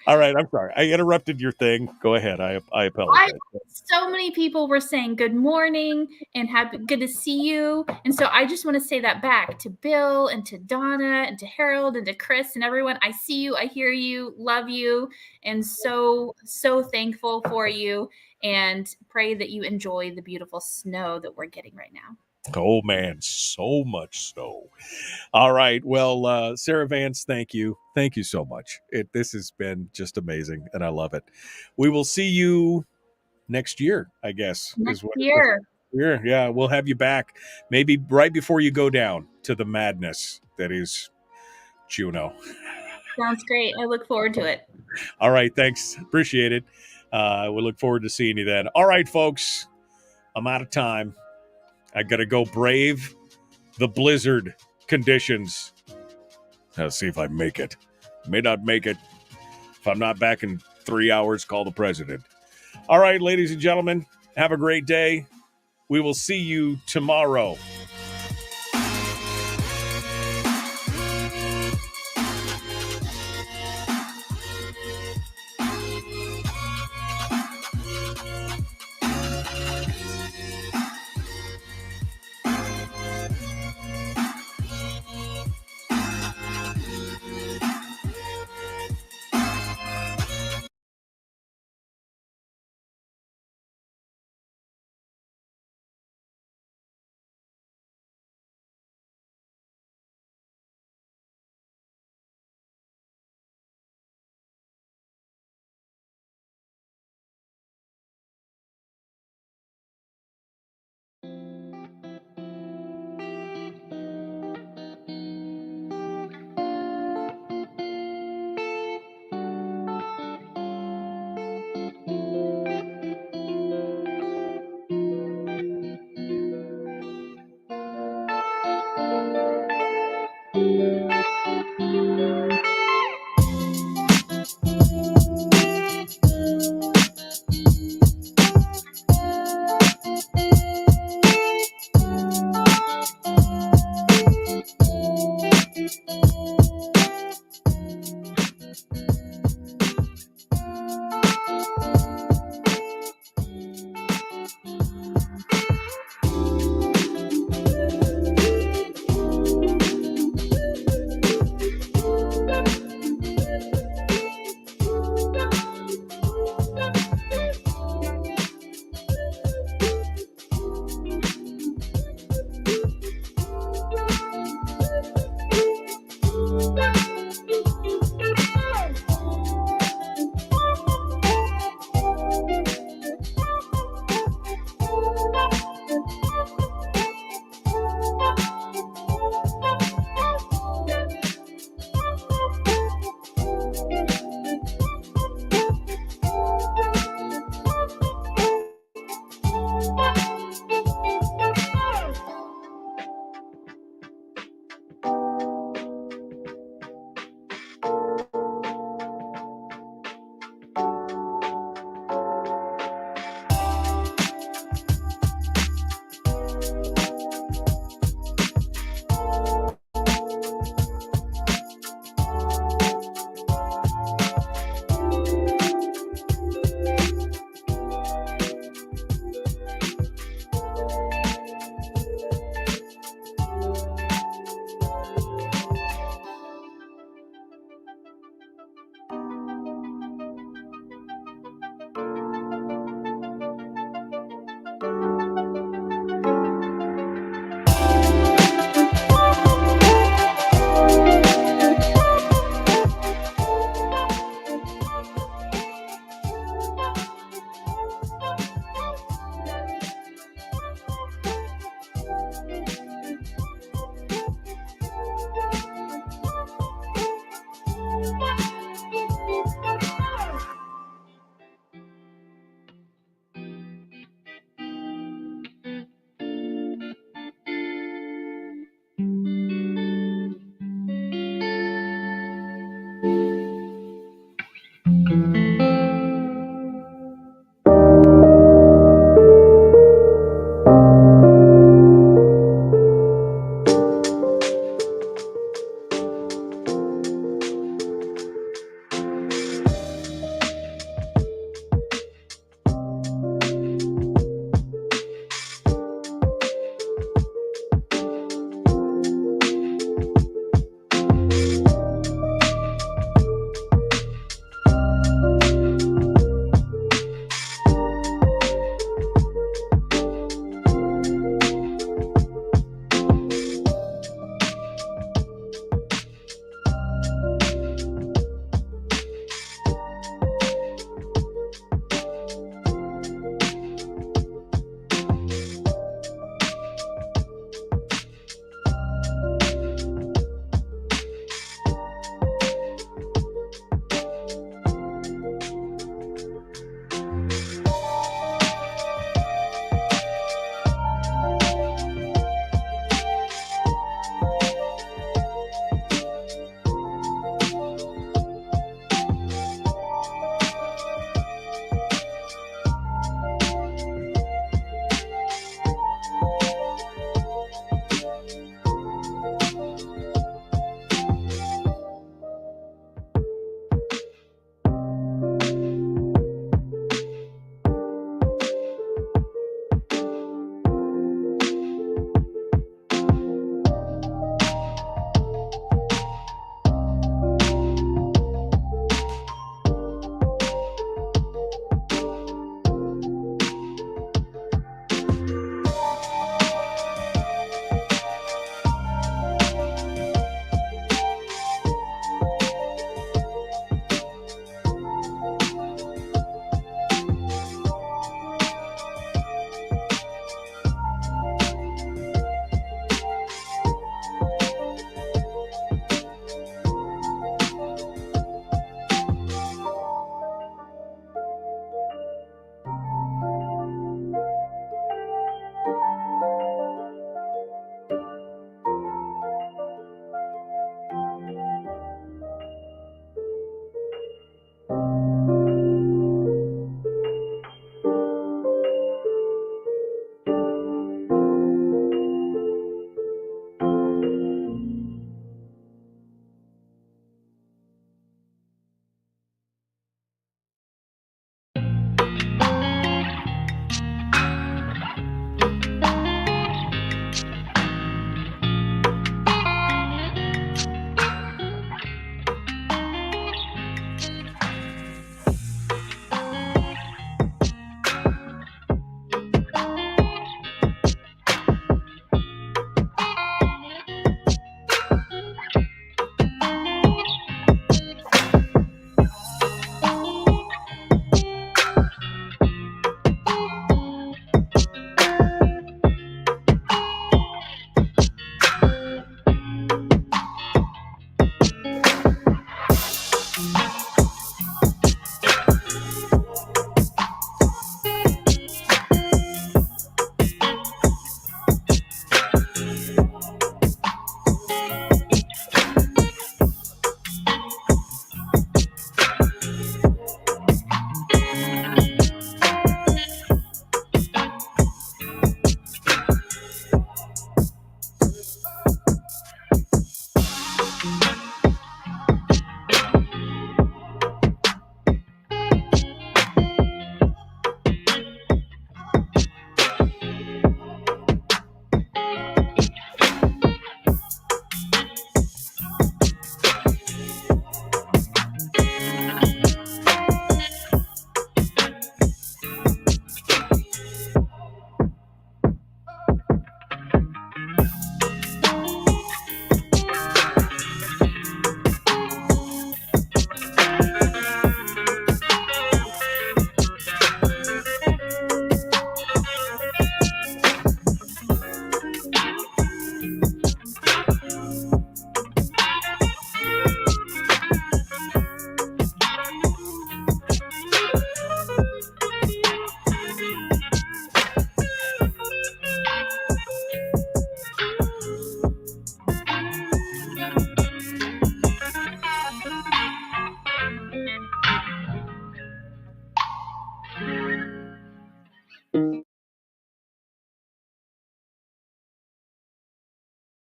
S7: All right, I'm sorry. I interrupted your thing. Go ahead. I apologize.
S11: So many people were saying good morning and good to see you. And so I just want to say that back to Bill and to Donna and to Harold and to Chris and everyone. I see you, I hear you, love you, and so thankful for you, and pray that you enjoy the beautiful snow that we're getting right now.
S7: Oh man, so much snow. All right. Well, Sarah Vance, thank you. Thank you so much. This has been just amazing, and I love it. We will see you next year, I guess.
S11: Next year.
S7: Yeah, we'll have you back maybe right before you go down to the madness that is Juneau.
S11: Sounds great. I look forward to it.
S7: All right. Thanks. Appreciate it. We look forward to seeing you then. All right, folks. I'm out of time. I got to go brave the blizzard conditions. Let's see if I make it. May not make it. If I'm not back in 3 hours, call the president. All right, ladies and gentlemen, have a great day. We will see you tomorrow.